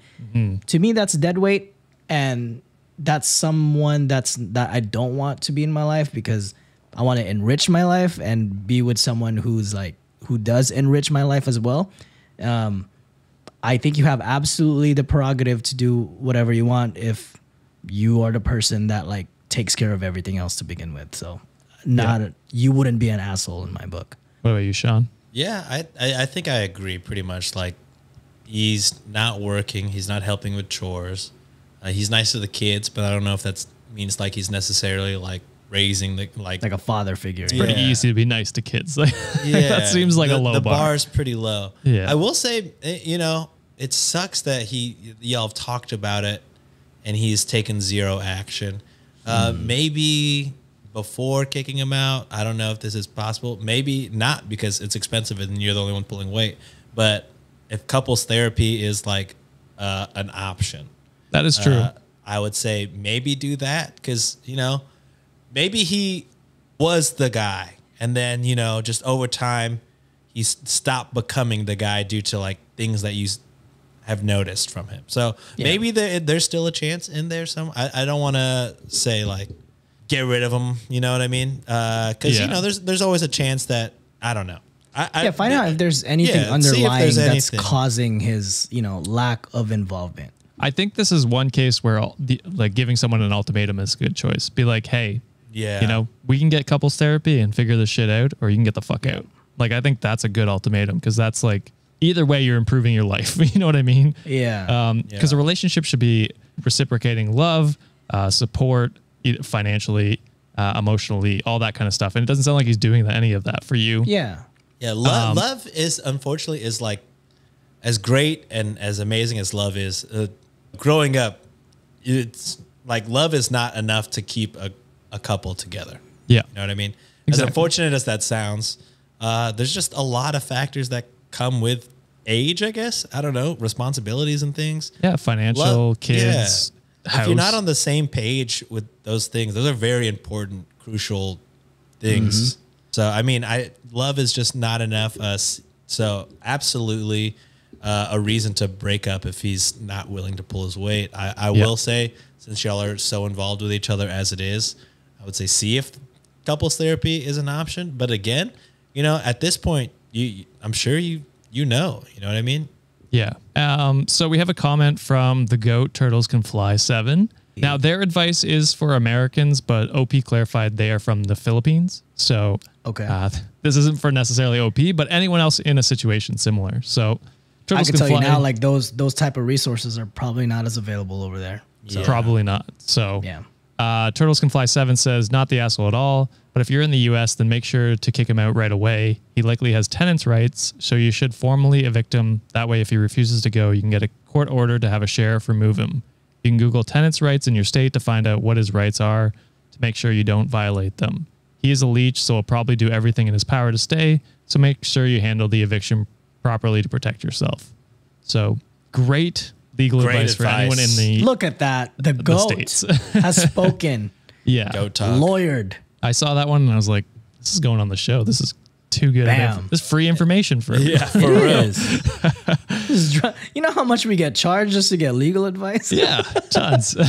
to me, that's dead weight. And that's someone that I don't want to be in my life, because I want to enrich my life and be with someone who does enrich my life as well. I think you have absolutely the prerogative to do whatever you want if you are the person that like takes care of everything else to begin with. So you wouldn't be an asshole in my book. What about you, Sean? Yeah, I think I agree pretty much. Like, he's not working. He's not helping with chores. He's nice to the kids, but I don't know if that means like he's necessarily like raising the like a father figure. It's pretty easy to be nice to kids. Like, that seems like a low bar. The bar's pretty low. Yeah. I will say, you know, it sucks that y'all have talked about it and he's taken zero action. Maybe before kicking him out, I don't know if this is possible. Maybe not, because it's expensive and you're the only one pulling weight. But if couples therapy is like an option, that is true. I would say maybe do that, because, you know, maybe he was the guy and then, you know, just over time he's stopped becoming the guy due to like things that you have noticed from him. So maybe there's still a chance in there. I don't want to say like get rid of him. You know what I mean? Because you know, there's always a chance that, I don't know. Find out if there's anything underlying that's causing his, you know, lack of involvement. I think this is one case where like giving someone an ultimatum is a good choice. Be like, hey, you know, we can get couples therapy and figure this shit out, or you can get the fuck out. Like, I think that's a good ultimatum, because that's like, either way you're improving your life. You know what I mean? Yeah. Because a relationship should be reciprocating love, support, financially, emotionally, all that kind of stuff. And it doesn't sound like he's doing any of that for you. Yeah. Yeah. Love is, unfortunately, is like, as great and as amazing as love is, growing up, it's like love is not enough to keep a couple together. Yeah. You know what I mean? Exactly. As unfortunate as that sounds, there's just a lot of factors that come with age, I guess. I don't know, responsibilities and things. Yeah, financial, kids, house. If you're not on the same page with those things, those are very important, crucial things. So, I mean, love is just not enough. So, absolutely a reason to break up if he's not willing to pull his weight. I will say, since y'all are so involved with each other as it is, I would say see if couples therapy is an option. But again, you know, at this point, I'm sure you know what I mean? Yeah. So we have a comment from the GOAT Turtles Can Fly 7. Now, their advice is for Americans, but OP clarified they are from the Philippines. So this isn't for necessarily OP, but anyone else in a situation similar. So Turtles I can tell you now, like those type of resources are probably not as available over there. So. Probably not. So Turtles Can Fly 7 says, not the asshole at all, but if you're in the US, then make sure to kick him out right away. He likely has tenants' rights, so you should formally evict him. That way, if he refuses to go, you can get a court order to have a sheriff remove him. You can Google tenants' rights in your state to find out what his rights are to make sure you don't violate them. He is a leech, so he'll probably do everything in his power to stay, so make sure you handle the eviction properly to protect yourself. So, great legal advice for anyone in the Look at that. The GOAT has spoken. GOAT talk. Lawyered. I saw that one and I was like, this is going on the show. This is too good. This is free information for everyone. Yeah, for real. You know how much we get charged just to get legal advice? Yeah, tons. Damn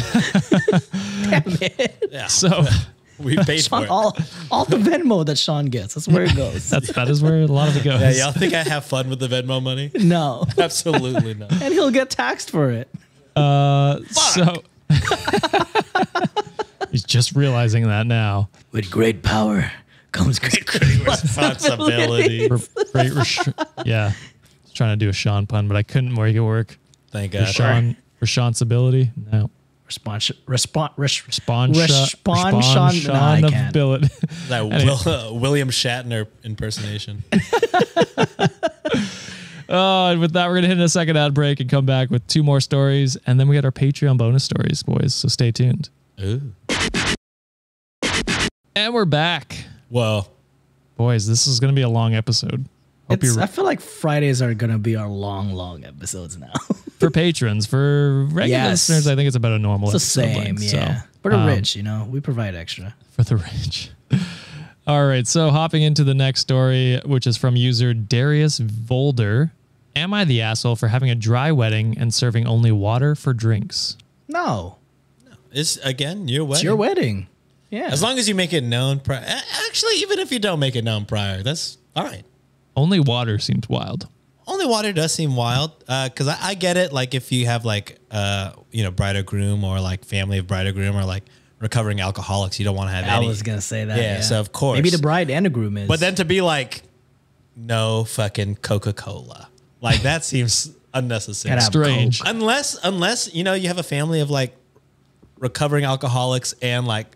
it. Yeah. So we paid Sean, for it. all the Venmo that Sean gets. That's where it goes. that is where a lot of it goes. Yeah, y'all think I have fun with the Venmo money? No. Absolutely not. And he'll get taxed for it. So he's just realizing that now. With great power comes great responsibility. Yeah. I was trying to do a Sean pun, but I couldn't make it work. Thank God. Responsibility? No. Responsibility. That William Shatner impersonation. And with that, we're going to hit a second ad break and come back with 2 more stories. And then we got our Patreon bonus stories, boys. So stay tuned. Ooh. And we're back. Well, boys, this is going to be a long episode. I feel like Fridays are going to be our long episodes now. For patrons, for regular listeners, I think it's about a normal episode. It's the same, length, yeah. So, for the rich, you know, we provide extra. For the rich. All right, so hopping into the next story, which is from user Darius Volder. Am I the asshole for having a dry wedding and serving only water for drinks? No. It's, again, your wedding. It's your wedding. Yeah. As long as you make it known prior. Actually, even if you don't make it known prior, that's fine. Only water seems wild. Only water does seem wild, because I get it. Like if you have like bride or groom, or like family of bride or groom, or like recovering alcoholics, you don't want to have any. I was gonna say that. Yeah, so of course. Maybe the bride and the groom is. But then to be like, no fucking Coca-Cola, like that seems unnecessary. Gotta have Strange. Coke. Unless you have a family of like recovering alcoholics and like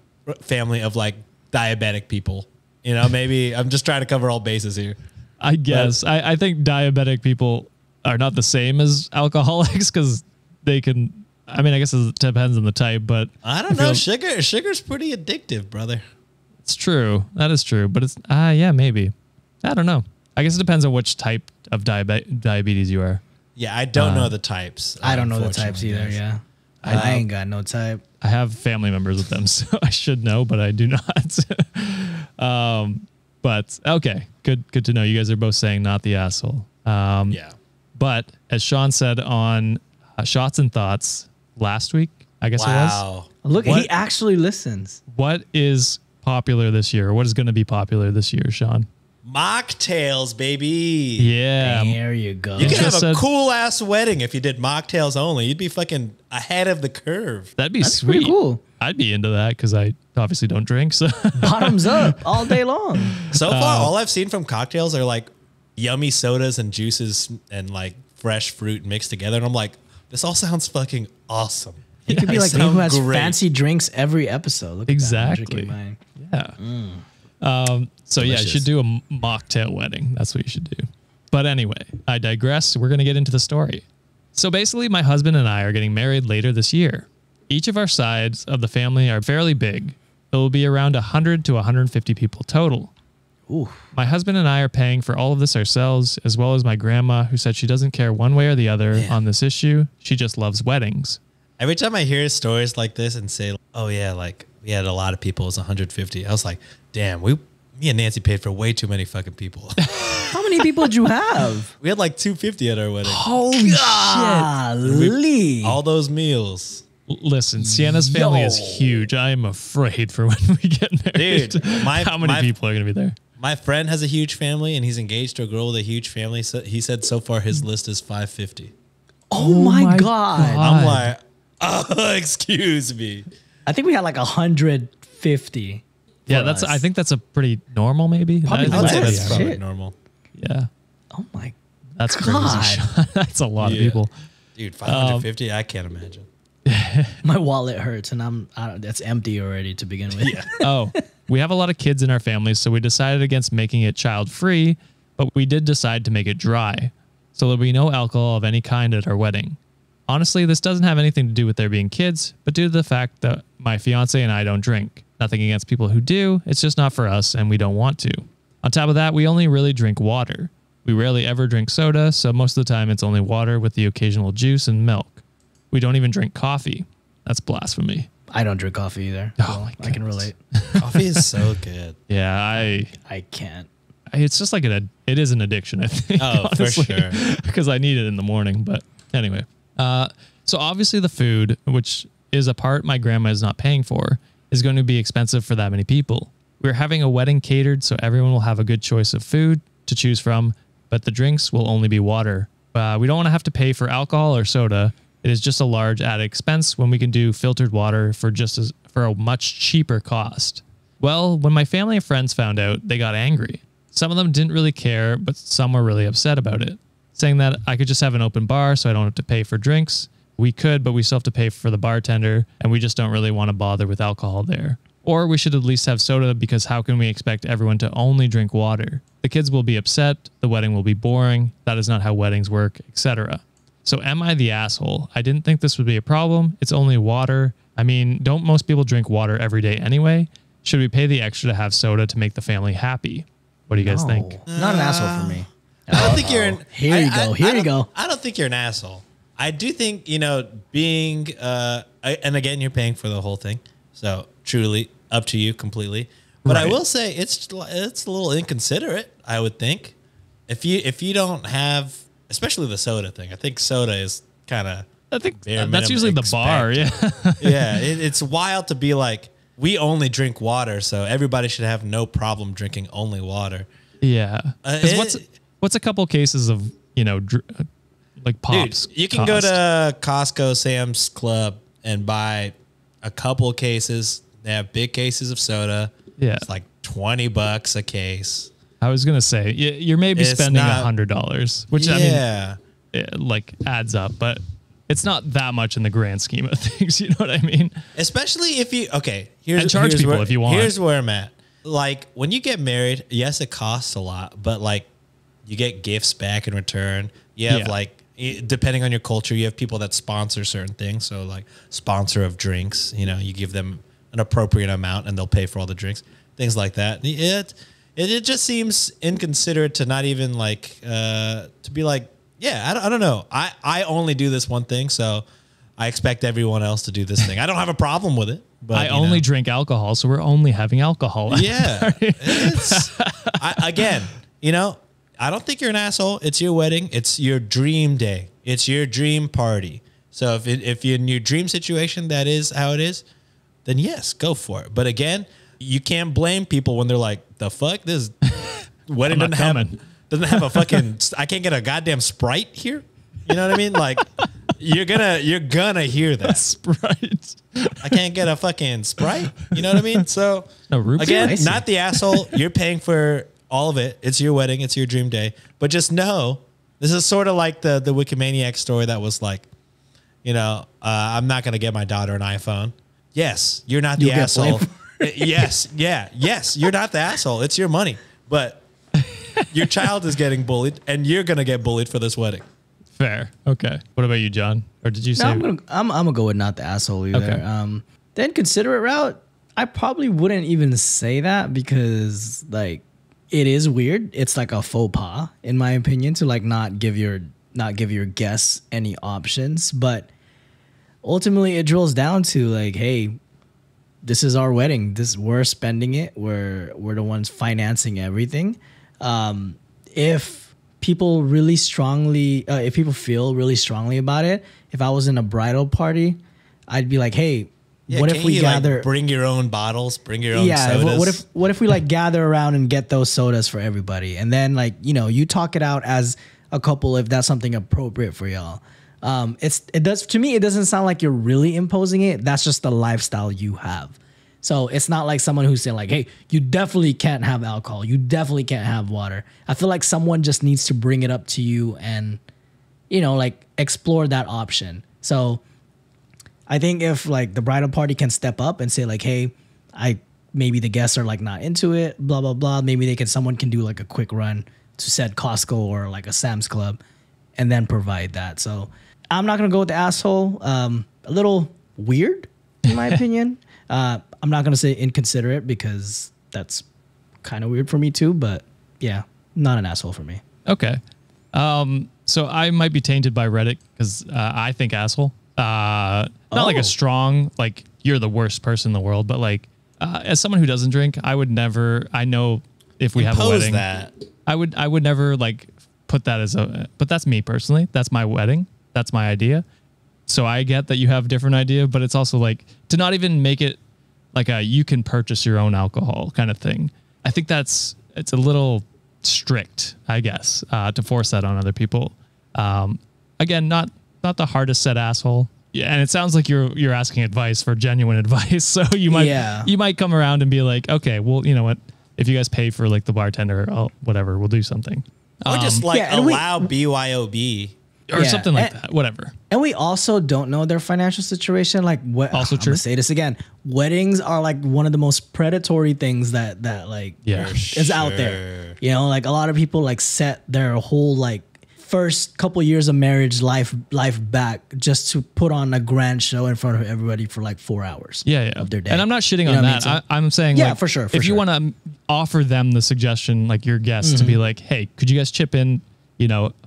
family of like diabetic people. Maybe I'm just trying to cover all bases here. I guess. I think diabetic people are not the same as alcoholics because they can. I mean, I guess it depends on the type, but I don't know. Sugar's pretty addictive, brother. it's true. That is true. But it's, yeah, maybe. I don't know. I guess it depends on which type of diabetes you are. Yeah, I don't know the types. I don't know the types unfortunately, either. guys. Yeah. I ain't got no type. I have family members with them, so I should know, but I do not. But okay, good to know. You guys are both saying not the asshole. Yeah. But as Sean said on Shots and Thoughts last week, I guess it was. Wow. Look, What? he actually listens. What is popular this year? What is going to be popular this year, Sean? Mocktails, baby. Yeah. There you go. You could just have a said- cool ass wedding if you did mocktails only. You'd be fucking ahead of the curve. That'd be That's sweet. pretty cool. I'd be into that because I obviously don't drink. So Bottoms up all day long. So far, all I've seen from cocktails are like yummy sodas and juices and like fresh fruit mixed together. And I'm like, this all sounds fucking awesome. It could be They like me who sound has great. fancy drinks every episode. Look Exactly. At that. I'm drinking mine. yeah. So yeah, you Delicious. should do a mocktail wedding. That's what you should do. But anyway, I digress. We're going to get into the story. So basically, my husband and I are getting married later this year. Each of our sides of the family are fairly big. It will be around 100 to 150 people total. Ooh. My husband and I are paying for all of this ourselves, as well as my grandma, who said she doesn't care one way or the other Man. on this issue. She just loves weddings. Every time I hear stories like this and say, oh yeah, like we had a lot of people, it was 150. I was like, damn, me and Nancy paid for way too many fucking people. How many people did you have? We had like 250 at our wedding. Holy Golly. All those meals. Listen, Sienna's family is Yo. huge. I am afraid for when we get married. Dude, How many people are going to be there? My friend has a huge family and he's engaged to a girl with a huge family. So he said so far his list is 550. Oh my my God. I'm like, oh, excuse me. I think we had like 150. Yeah, for that's. us. I think that's a pretty normal, maybe. Probably I think I would say less. that's Yeah. probably Shit. normal. yeah, Oh my. that's God. crazy. That's a lot of Yeah. people. Dude, 550? I can't imagine. My wallet hurts and that's empty already to begin with. Yeah. Oh, we have a lot of kids in our family, so we decided against making it child-free, but we did decide to make it dry, so there'll be no alcohol of any kind at our wedding. Honestly, this doesn't have anything to do with there being kids, but due to the fact that my fiance and I don't drink. Nothing against people who do, it's just not for us and we don't want to. On top of that, we only really drink water. We rarely ever drink soda, so most of the time it's only water with the occasional juice and milk. We don't even drink coffee. That's blasphemy. I don't drink coffee either. Oh so my I can goodness. relate. Coffee is so good. Yeah, I can't. it's just like it is an addiction, I think. Oh, for sure. Because I need it in the morning. But anyway, so obviously the food, which is a part my grandma is not paying for, is going to be expensive for that many people. We're having a wedding catered, so everyone will have a good choice of food to choose from, but the drinks will only be water. We don't want to have to pay for alcohol or soda. It is just a large added expense when we can do filtered water for a much cheaper cost. Well, when my family and friends found out, they got angry. Some of them didn't really care, but some were really upset about it, saying that I could just have an open bar so I don't have to pay for drinks. We could, but we still have to pay for the bartender, and we just don't really want to bother with alcohol there. Or we should at least have soda because how can we expect everyone to only drink water? The kids will be upset, the wedding will be boring, that is not how weddings work, etc. So am I the asshole? I didn't think this would be a problem. It's only water. I mean, don't most people drink water every day anyway? Should we pay the extra to have soda to make the family happy? What do you guys think? Not an asshole for me. I don't think you're an. Here you go. Here you go. I don't think you're an asshole. I do think, being, and again, you're paying for the whole thing. So truly up to you completely. But I Right. will say it's a little inconsiderate, I would think. If you don't have especially the soda thing. I think soda is kind of. I think that's usually the bar. Yeah. Yeah. It's wild to be like, we only drink water, so everybody should have no problem drinking only water. Yeah. 'Cause what's a couple cases of, like pops? Dude, you can go to Costco, Sam's Club, and buy a couple cases. They have big cases of soda. Yeah. It's like $20 a case. I was gonna say you're maybe spending $100, which I mean, it like adds up, but it's not that much in the grand scheme of things. You know what I mean? Especially if you and charge people if you want. Here's where I'm at. Like when you get married, yes, it costs a lot, but like you get gifts back in return. You have like, depending on your culture, you have people that sponsor certain things. So like sponsor of drinks, you give them an appropriate amount and they'll pay for all the drinks, things like that. It just seems inconsiderate to not even like, to be like, yeah, I don't know. I only do this one thing, so I expect everyone else to do this thing. I don't have a problem with it. But I only drink alcohol, so we're only having alcohol. Yeah. Again, I don't think you're an asshole. It's your wedding. It's your dream day. It's your dream party. So if you're in your dream situation, that is how it is, then yes, go for it. But again, you can't blame people when they're like, the fuck? This wedding doesn't have a fucking, I can't get a goddamn Sprite here. You know what I mean? Like you're gonna hear that. Sprite. I can't get a fucking Sprite. You know what I mean? So again, not the asshole. You're paying for all of it. It's your wedding. It's your dream day. But just know, this is sort of like the Wikimaniac story that was like, I'm not going to get my daughter an iPhone. Yes, you're not the asshole. Yes, you're not the asshole. It's your money. But your child is getting bullied, and you're going to get bullied for this wedding. Fair. Okay. What about you, John? Or did you say? No, I'm gonna go with not the asshole either. Okay. The inconsiderate route, I probably wouldn't even say that because like it is weird. It's like a faux pas, in my opinion, to like not give your guests any options. But ultimately, it drills down to like, hey, this is our wedding. We're spending it. We're the ones financing everything. If people feel really strongly about it, if I was in a bridal party, I'd be like, hey, what if we gather, like, bring your own bottles, bring your own sodas? What if we like gather around and get those sodas for everybody, and then like you talk it out as a couple if that's something appropriate for y'all. It doesn't sound like you're really imposing it. That's just the lifestyle you have. So it's not like someone who's saying like, hey, you definitely can't have alcohol. You definitely can't have water. I feel like someone just needs to bring it up to you and, like explore that option. So I think if like the bridal party can step up and say like, hey, maybe the guests are like not into it, blah, blah, blah. Maybe someone can do like a quick run to said Costco or like a Sam's Club and then provide that. So I'm not going to go with the asshole. A little weird in my opinion. I'm not going to say inconsiderate because that's kind of weird for me too, but yeah, not an asshole for me. Okay. So I might be tainted by Reddit because I think asshole. Not like a strong, like you're the worst person in the world, but like as someone who doesn't drink, I would never, I know if we have a wedding, I would never like put that as but that's me personally. That's my wedding. That's my idea. So I get that you have a different idea, but it's also like to not even make it like you can purchase your own alcohol kind of thing. I think it's a little strict, I guess, to force that on other people. Again, not the hardest set asshole. Yeah, and it sounds like you're asking advice for genuine advice. So you might come around and be like, okay, well, you know what? If you guys pay for like the bartender, whatever, we'll do something. Or just like allow BYOB. Or something like that, whatever. And we also don't know their financial situation. Like, what? Also true. I'm gonna say this again. Weddings are like one of the most predatory things that like is out there. Like a lot of people like set their whole like first couple years of marriage life back just to put on a grand show in front of everybody for like 4 hours. Of their day. And I'm not shitting on that. So, I'm saying, like, for sure. If you want to offer them the suggestion, like your guests, to be like, hey, could you guys chip in?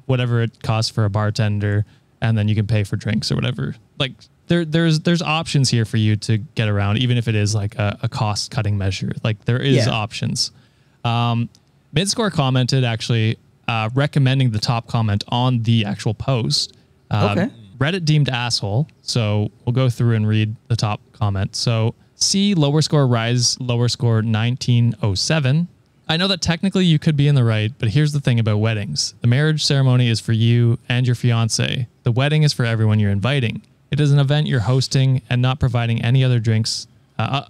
Whatever it costs for a bartender, and then you can pay for drinks or whatever. Like there's options here for you to get around, even if it is like a cost cutting measure. Like there is options. Midscore commented actually, recommending the top comment on the actual post. Okay. Reddit deemed asshole. So we'll go through and read the top comment. So C lower score rise lower score 1907. I know that technically you could be in the right, but here's the thing about weddings. The marriage ceremony is for you and your fiance. The wedding is for everyone you're inviting. It is an event you're hosting, and not providing any other drinks,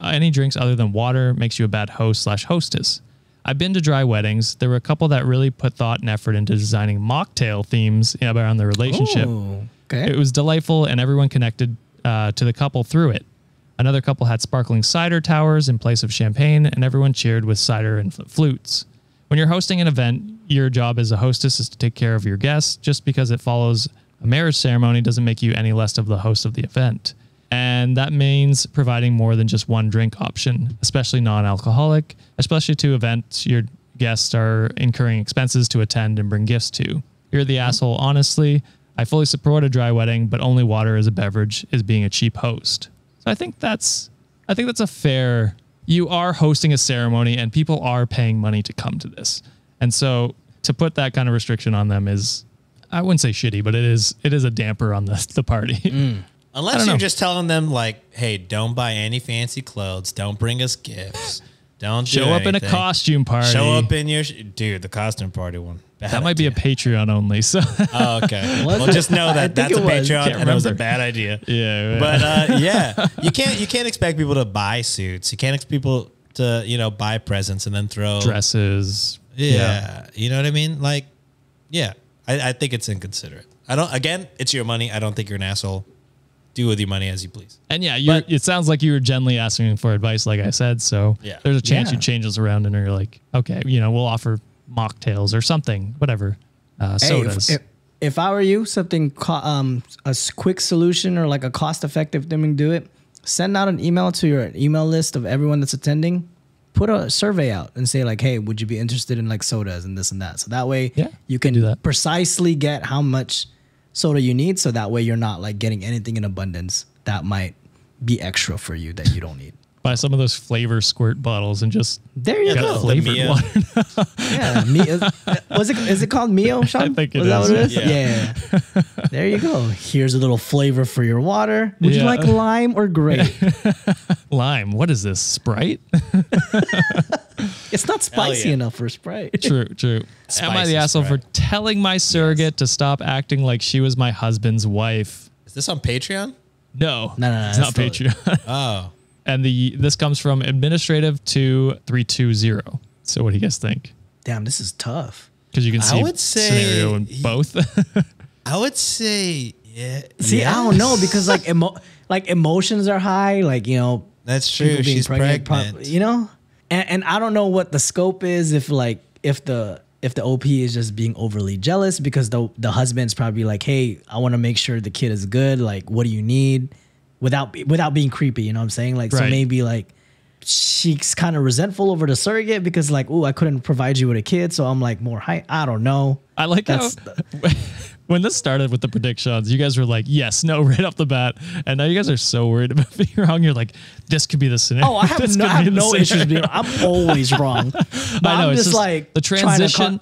any drinks other than water makes you a bad host/hostess. I've been to dry weddings. There were a couple that really put thought and effort into designing mocktail themes around the relationship. Ooh, okay. It was delightful, and everyone connected to the couple through it. Another couple had sparkling cider towers in place of champagne, and everyone cheered with cider and flutes. When you're hosting an event, your job as a hostess is to take care of your guests. Just because it follows a marriage ceremony doesn't make you any less of the host of the event. And that means providing more than just one drink option, especially non-alcoholic, especially to events your guests are incurring expenses to attend and bring gifts to. You're the asshole, honestly. I fully support a dry wedding, but only water as a beverage is being a cheap host. So I think that's a fair. You are hosting a ceremony, and people are paying money to come to this, and so to put that kind of restriction on them is, I wouldn't say shitty, but it is a damper on the party. Unless you're just telling them like, hey, don't buy any fancy clothes, don't bring us gifts, don't Show up in a costume party. Show up in your dude. The costume party one. That might be a Patreon only. So oh, okay. Well, just know that that's a Patreon, and it was a bad idea. Yeah, but yeah, you can't expect people to buy suits. You can't expect people to buy presents and then throw dresses. Yeah, you know what I mean. Like, yeah, I think it's inconsiderate. Again, it's your money. I don't think you're an asshole. Do with your money as you please. And yeah, it sounds like you were gently asking for advice, like I said. So there's a chance you change this around and you're like, okay, we'll offer mocktails or something, whatever, sodas. If I were you, something a quick solution or like a cost-effective thing to do it, send out an email to your email list of everyone that's attending. Put a survey out and say like, hey, would you be interested in like sodas and this and that? So that way you can precisely get how much soda you need. So that way you're not like getting anything in abundance that might be extra for you that you don't need. Buy some of those flavor squirt bottles and just there you go. Flavored water. Yeah, is it called Mio? Sean? I think it is. That what it is? Yeah. There you go. Here's a little flavor for your water. Would you like lime or grape? Lime. What is this? Sprite? It's not spicy enough for Sprite. True. Am I the asshole for telling my surrogate to stop acting like she was my husband's wife? Is this on Patreon? No. It's not Patreon. Oh. And this comes from administrative to 320. So what do you guys think? Damn, this is tough. Because you can see scenario in both. I would say, yeah. See, I don't know because like emotions are high. Like, that's true. She's pregnant. And I don't know what the scope is if the OP is just being overly jealous because the husband's probably like, hey, I want to make sure the kid is good. Like, what do you need? Without being creepy, you know what I'm saying? Like, so maybe like she's kind of resentful over the surrogate because like, oh, I couldn't provide you with a kid. So I'm like more high. I don't know. I like how when this started with the predictions, you guys were like, yes, no, right off the bat. And now you guys are so worried about being wrong. You're like, this could be the scenario. Oh, I have no issues being wrong. I'm always wrong. But I know. I'm just like the transition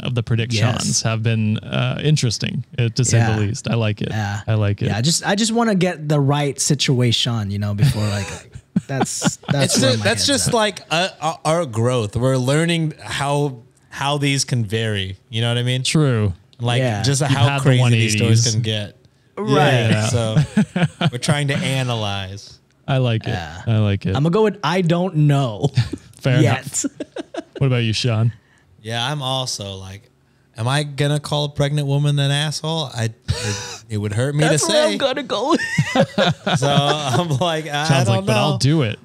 of the predictions have been interesting to say the least. I like it. Yeah. I like it. Yeah. I just want to get the right situation, before like that's just like our growth. We're learning how these can vary. You know what I mean? True. Like just how crazy these stories can get. Right. Yeah. So we're trying to analyze. I like it. I like it. I'm gonna go with I don't know. Fair enough. What about you, Sean? Yeah, I'm also like, am I gonna call a pregnant woman an asshole? It would hurt me to say. That's where I'm gonna go. So I'm like, I don't know. But I'll do it.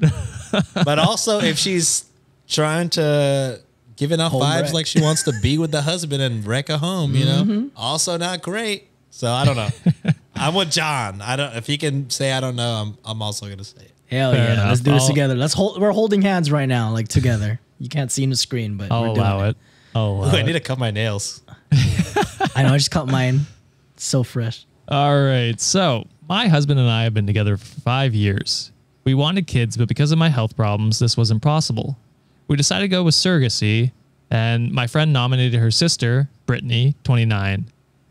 But also, if she's trying to give enough vibes like she wants to be with the husband and wreck a home, also not great. So I don't know. I'm with John. If he can say I don't know, I'm also gonna say it. Hell Fair yeah! enough. Let's do this together. We're holding hands right now, like together. You can't see in the screen, but I'll we're doing allow it. I need to cut my nails. I know. I just cut mine. So fresh. All right. So my husband and I have been together for 5 years. We wanted kids, but because of my health problems, this wasn't possible. We decided to go with surrogacy, And my friend nominated her sister, Brittany, 29.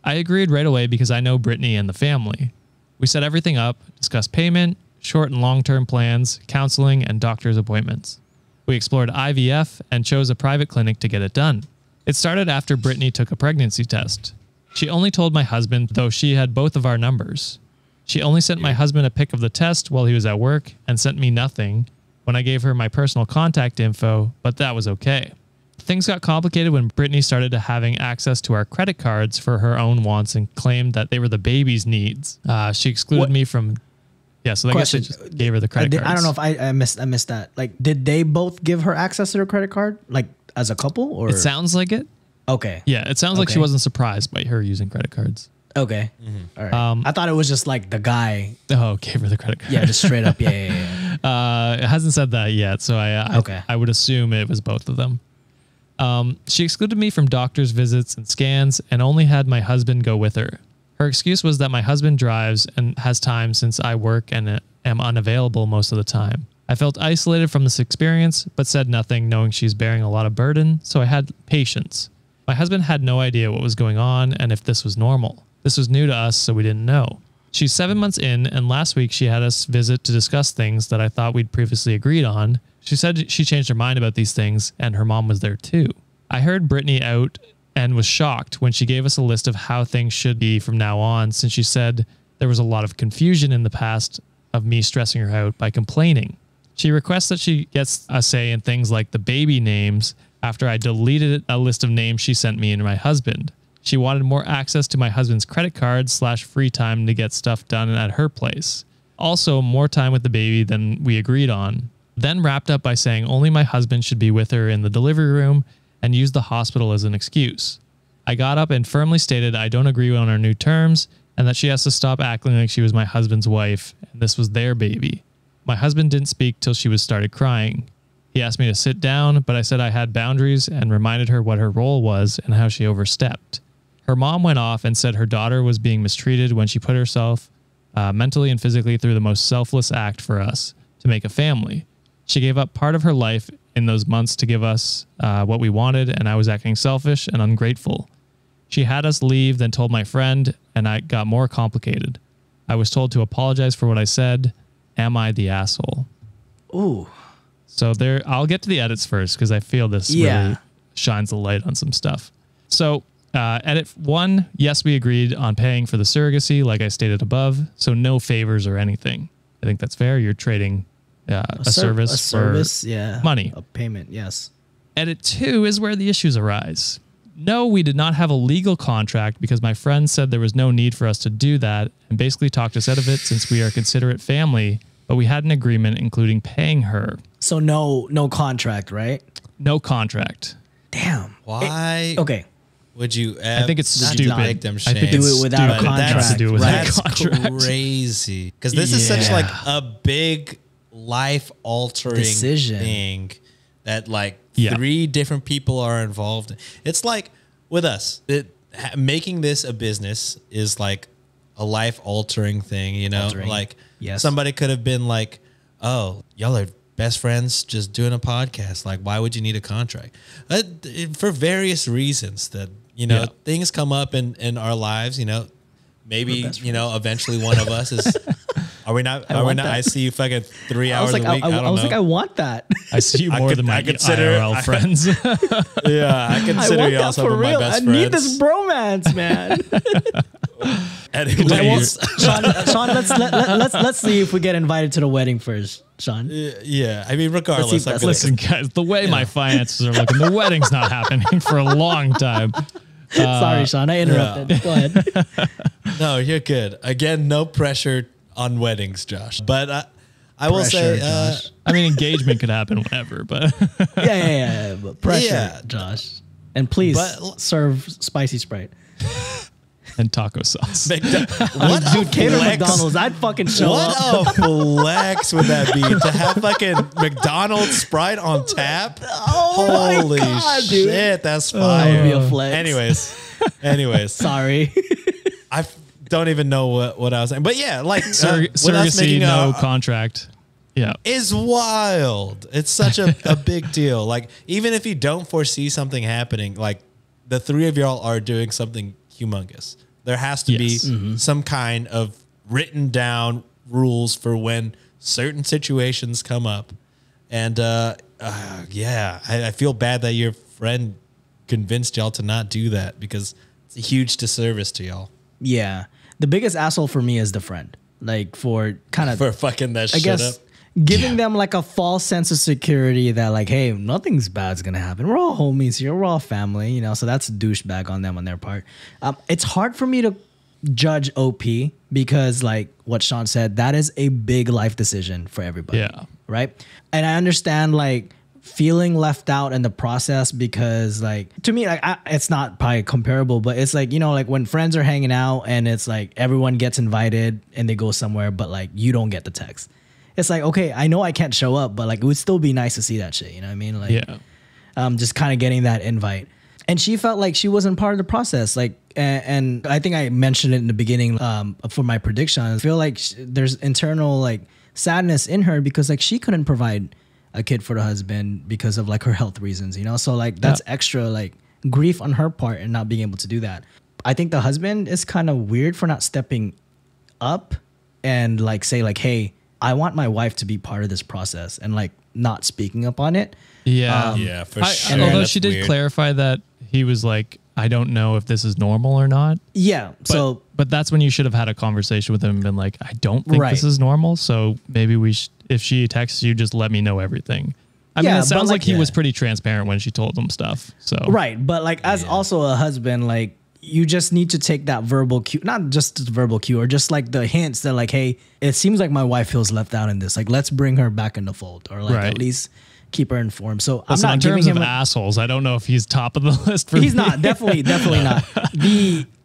I agreed right away because I know Brittany and the family. We set everything up, discussed payment, short and long-term plans, counseling, and doctor's appointments. We explored IVF and chose a private clinic to get it done. It started after Brittany took a pregnancy test. She only told my husband, though she had both of our numbers. She only sent my husband a pic of the test while he was at work and sent me nothing when I gave her my personal contact info, but that was okay. Things got complicated when Brittany started to having access to our credit cards for her own wants and claimed that they were the baby's needs. She excluded me from... Yeah, so I guess they just gave her the credit cards. I don't know if I missed that. Like, did they both give her access to their credit card, like as a couple, or? It sounds like it. Okay. Yeah, it sounds like she wasn't surprised by her using credit cards. Okay. All right. I thought it was just like the guy. Oh, gave her the credit card. Yeah, just straight up. Yeah. It hasn't said that yet, so I would assume it was both of them. She excluded me from doctor's visits and scans and only had my husband go with her. Her excuse was that my husband drives and has time since I work and am unavailable most of the time. I felt isolated from this experience, but said nothing, knowing she's bearing a lot of burden, so I had patience. My husband had no idea what was going on and if this was normal. This was new to us, so we didn't know. She's 7 months in, and last week she had us visit to discuss things that I thought we'd previously agreed on. She said she changed her mind about these things, and her mom was there too. I heard Brittany out and was shocked when she gave us a list of how things should be from now on, since she said there was a lot of confusion in the past of me stressing her out by complaining. She requests that she gets a say in things like the baby names after I deleted a list of names she sent me and my husband. She wanted more access to my husband's credit card / free time to get stuff done at her place. Also, more time with the baby than we agreed on. Then wrapped up by saying only my husband should be with her in the delivery room and used the hospital as an excuse. I got up and firmly stated I don't agree on our new terms and that she has to stop acting like she was my husband's wife and this was their baby. My husband didn't speak till she started crying. He asked me to sit down, but I said I had boundaries and reminded her what her role was and how she overstepped. Her mom went off and said her daughter was being mistreated when she put herself mentally and physically through the most selfless act for us to make a family. She gave up part of her life in those months to give us what we wanted, and I was acting selfish and ungrateful. She had us leave, then told my friend, and I got more complicated. I was told to apologize for what I said. Am I the asshole? Ooh. So there, I'll get to the edits first because I feel this really shines a light on some stuff. So edit 1, yes, we agreed on paying for the surrogacy like I stated above, so no favors or anything. I think that's fair. You're trading a service for money. A payment, yes. Edit 2 is where the issues arise. No, we did not have a legal contract because my friend said there was no need for us to do that and basically talked us out of it since we are a considerate family, but we had an agreement including paying her. So no contract, right? No contract. Damn. Why? Okay. Would you? I think it's stupid. Make them I think do it without a contract. That's crazy. Because this is such like a big life-altering decision thing that like 3 different people are involved in. It's like with us, making this a business is like a life-altering thing. You know, like somebody could have been like, "Oh, y'all are best friends just doing a podcast. Like, why would you need a contract?" For various reasons that, you know, things come up in our lives, you know, maybe, you know, eventually one of us is, are we not, I see you fucking 3 hours a week. I don't know. Like, I want that. I see you more than my IRL friends. Yeah. I consider you also my best friends. I need this bromance, man. Anyway, Sean, let's see if we get invited to the wedding first, Sean. Yeah, I mean, regardless. Listen, guys, the way my finances are looking, the wedding's not happening for a long time. Sorry, Sean, I interrupted. Go ahead. No, you're good. Again, no pressure on weddings, Josh. But I will say, I mean, engagement could happen whenever, but yeah. But pressure, Josh, and please serve spicy Sprite. And taco sauce. What dude, cater McDonald's. I'd fucking show up. What a flex would that be to have fucking McDonald's Sprite on tap? Oh holy God, shit, dude. that's fire. That would be a flex. Anyways, sorry. I don't even know what I was saying, but yeah, like surrogacy, no contract. Yeah. is wild. It's such a big deal. Like, even if you don't foresee something happening, like the three of y'all are doing something humongous. There has to be some kind of written down rules for when certain situations come up. And I feel bad that your friend convinced y'all to not do that, because it's a huge disservice to y'all. Yeah. The biggest asshole for me is the friend. Like, for fucking that shit guess, up. Giving them like a false sense of security that like, hey, nothing's bad's gonna happen. We're all homies here. We're all family, you know. So that's a douchebag on them on their part. It's hard for me to judge OP because, like what Sean said, that is a big life decision for everybody. Yeah. Right. And I understand like feeling left out in the process, because like, to me, like it's not probably comparable, but it's like, you know, like when friends are hanging out and it's like everyone gets invited and they go somewhere, but like you don't get the text. It's like, okay, I know I can't show up, but like it would still be nice to see that shit. You know what I mean? Like, just kind of getting that invite. And she felt like she wasn't part of the process. Like, and I think I mentioned it in the beginning for my prediction. I feel like there's internal like sadness in her because like she couldn't provide a kid for the husband because of like her health reasons, you know? So like that's extra like grief on her part and not being able to do that. I think the husband is kind of weird for not stepping up and like say like, hey, I want my wife to be part of this process, and like not speaking up on it. Yeah. For sure. Although That's she did weird. clarify that he was like, I don't know if this is normal or not. Yeah. But that's when you should have had a conversation with him and been like, I don't think this is normal. So maybe if she texts you, just let me know everything. I mean, it sounds like he was pretty transparent when she told him stuff. So right. But like as also a husband, like you just need to take that verbal cue, not just the verbal cue, or just like the hints that like, hey, it seems like my wife feels left out in this. Like, let's bring her back in the fold, or like at least keep her informed. So listen, I'm not in giving terms him of assholes. I don't know if he's top of the list for He's me. not. Definitely not.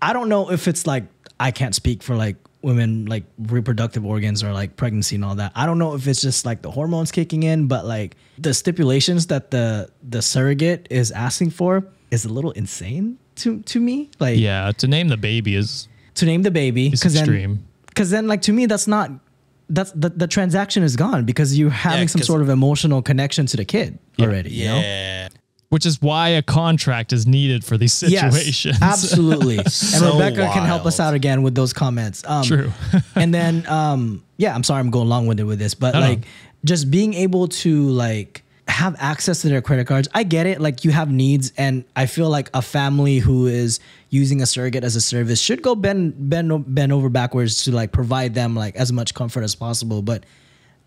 I don't know if it's like, I can't speak for like women, like reproductive organs or like pregnancy and all that. I don't know if it's just like the hormones kicking in, but like the stipulations that the surrogate is asking for is a little insane to me. Like, yeah, to name the baby is extreme. Because then like, to me, that's the transaction is gone, because you're having some sort of emotional connection to the kid already. You know? Which is why a contract is needed for these situations. Yes, absolutely. And So Rebecca can help us wild. out again with those comments. True. And then, I'm sorry I'm going long-winded with this, but just being able to like have access to their credit cards. I get it. Like, you have needs, and I feel like a family who is using a surrogate as a service should go bend over backwards to like provide them like as much comfort as possible. But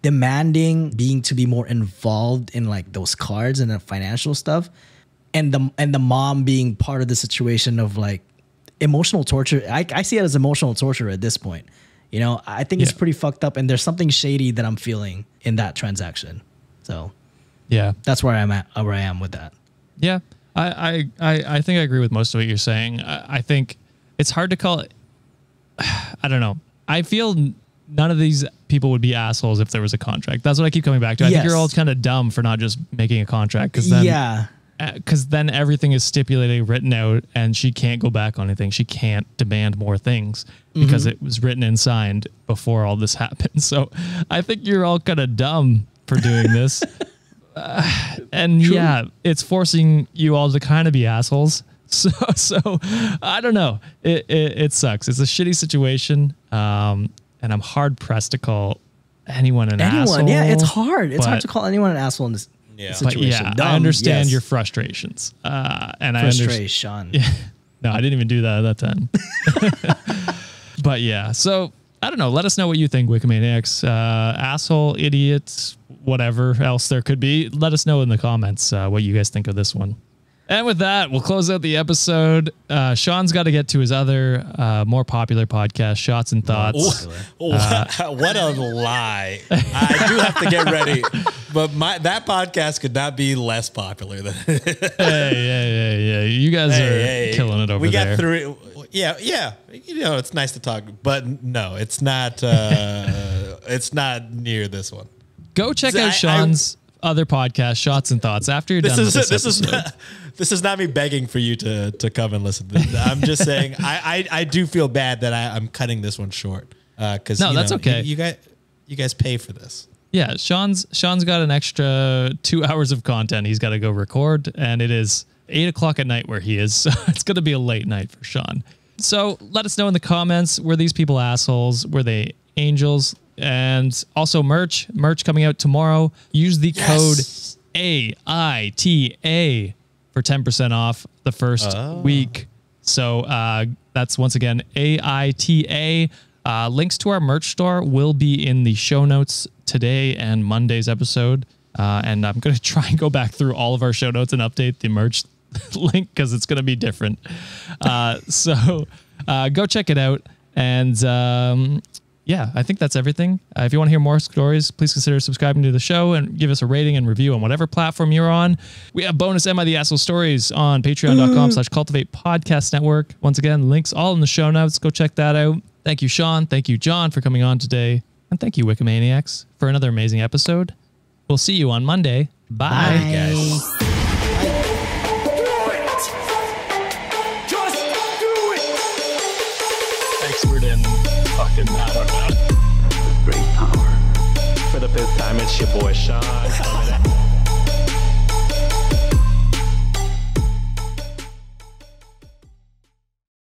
demanding being to be more involved in like those cards and the financial stuff, and the mom being part of the situation of like emotional torture. I see it as emotional torture at this point. You know, I think it's pretty fucked up, and there's something shady that I'm feeling in that transaction. So yeah, that's where I'm at, where I am with that. Yeah, I think I agree with most of what you're saying. I think it's hard to call it. I don't know. I feel none of these people would be assholes if there was a contract. That's what I keep coming back to. I think you're all kind of dumb for not just making a contract, because then everything is stipulated, written out, and she can't go back on anything. She can't demand more things because it was written and signed before all this happened. So I think you're all kind of dumb for doing this. And True. It's forcing you all to kind of be assholes. So I don't know. It sucks. It's a shitty situation. And I'm hard pressed to call anyone an asshole. Yeah, it's hard. It's hard to call anyone an asshole in this situation. But I understand your frustrations. And frustration. Yeah. No, I didn't even do that at that time. But yeah, so I don't know. Let us know what you think, Wikimaniacs. Asshole, idiots, whatever else there could be. Let us know in the comments what you guys think of this one. And with that, we'll close out the episode. Sean's got to get to his other, more popular podcast, Shots and Thoughts. What a lie. I do have to get ready. But that podcast could not be less popular than Hey. You guys are killing it over there. We got through. Yeah. You know, it's nice to talk, but no, it's not. It's not near this one. Go check out Sean's other podcast, Shots and Thoughts. After you're done with this episode. This is not me begging for you to come and listen. I'm just saying I do feel bad that I'm cutting this one short. Because that's okay. You guys pay for this. Yeah, Sean's got an extra 2 hours of content he's got to go record, and it is 8 o'clock at night where he is, so it's going to be a late night for Sean. So let us know in the comments, were these people assholes? Were they angels? And also merch coming out tomorrow. Use the code AITA for 10% off the first week. So that's once again AITA. Links to our merch store will be in the show notes today and Monday's episode. And I'm going to try and go back through all of our show notes and update the merch link because it's going to be different. So go check it out. And yeah, I think that's everything. If you want to hear more stories, please consider subscribing to the show and give us a rating and review on whatever platform you're on. We have bonus Am I the Asshole stories on patreon.com/cultivate podcast network. Once again, links all in the show notes. Go check that out. Thank you, Sean. Thank you, John, for coming on today. And thank you, Wikimaniacs, for another amazing episode. We'll see you on Monday. Bye. Bye. Guys. Expert in fucking, I don't know. Great power. For the fifth time, it's your boy Sean.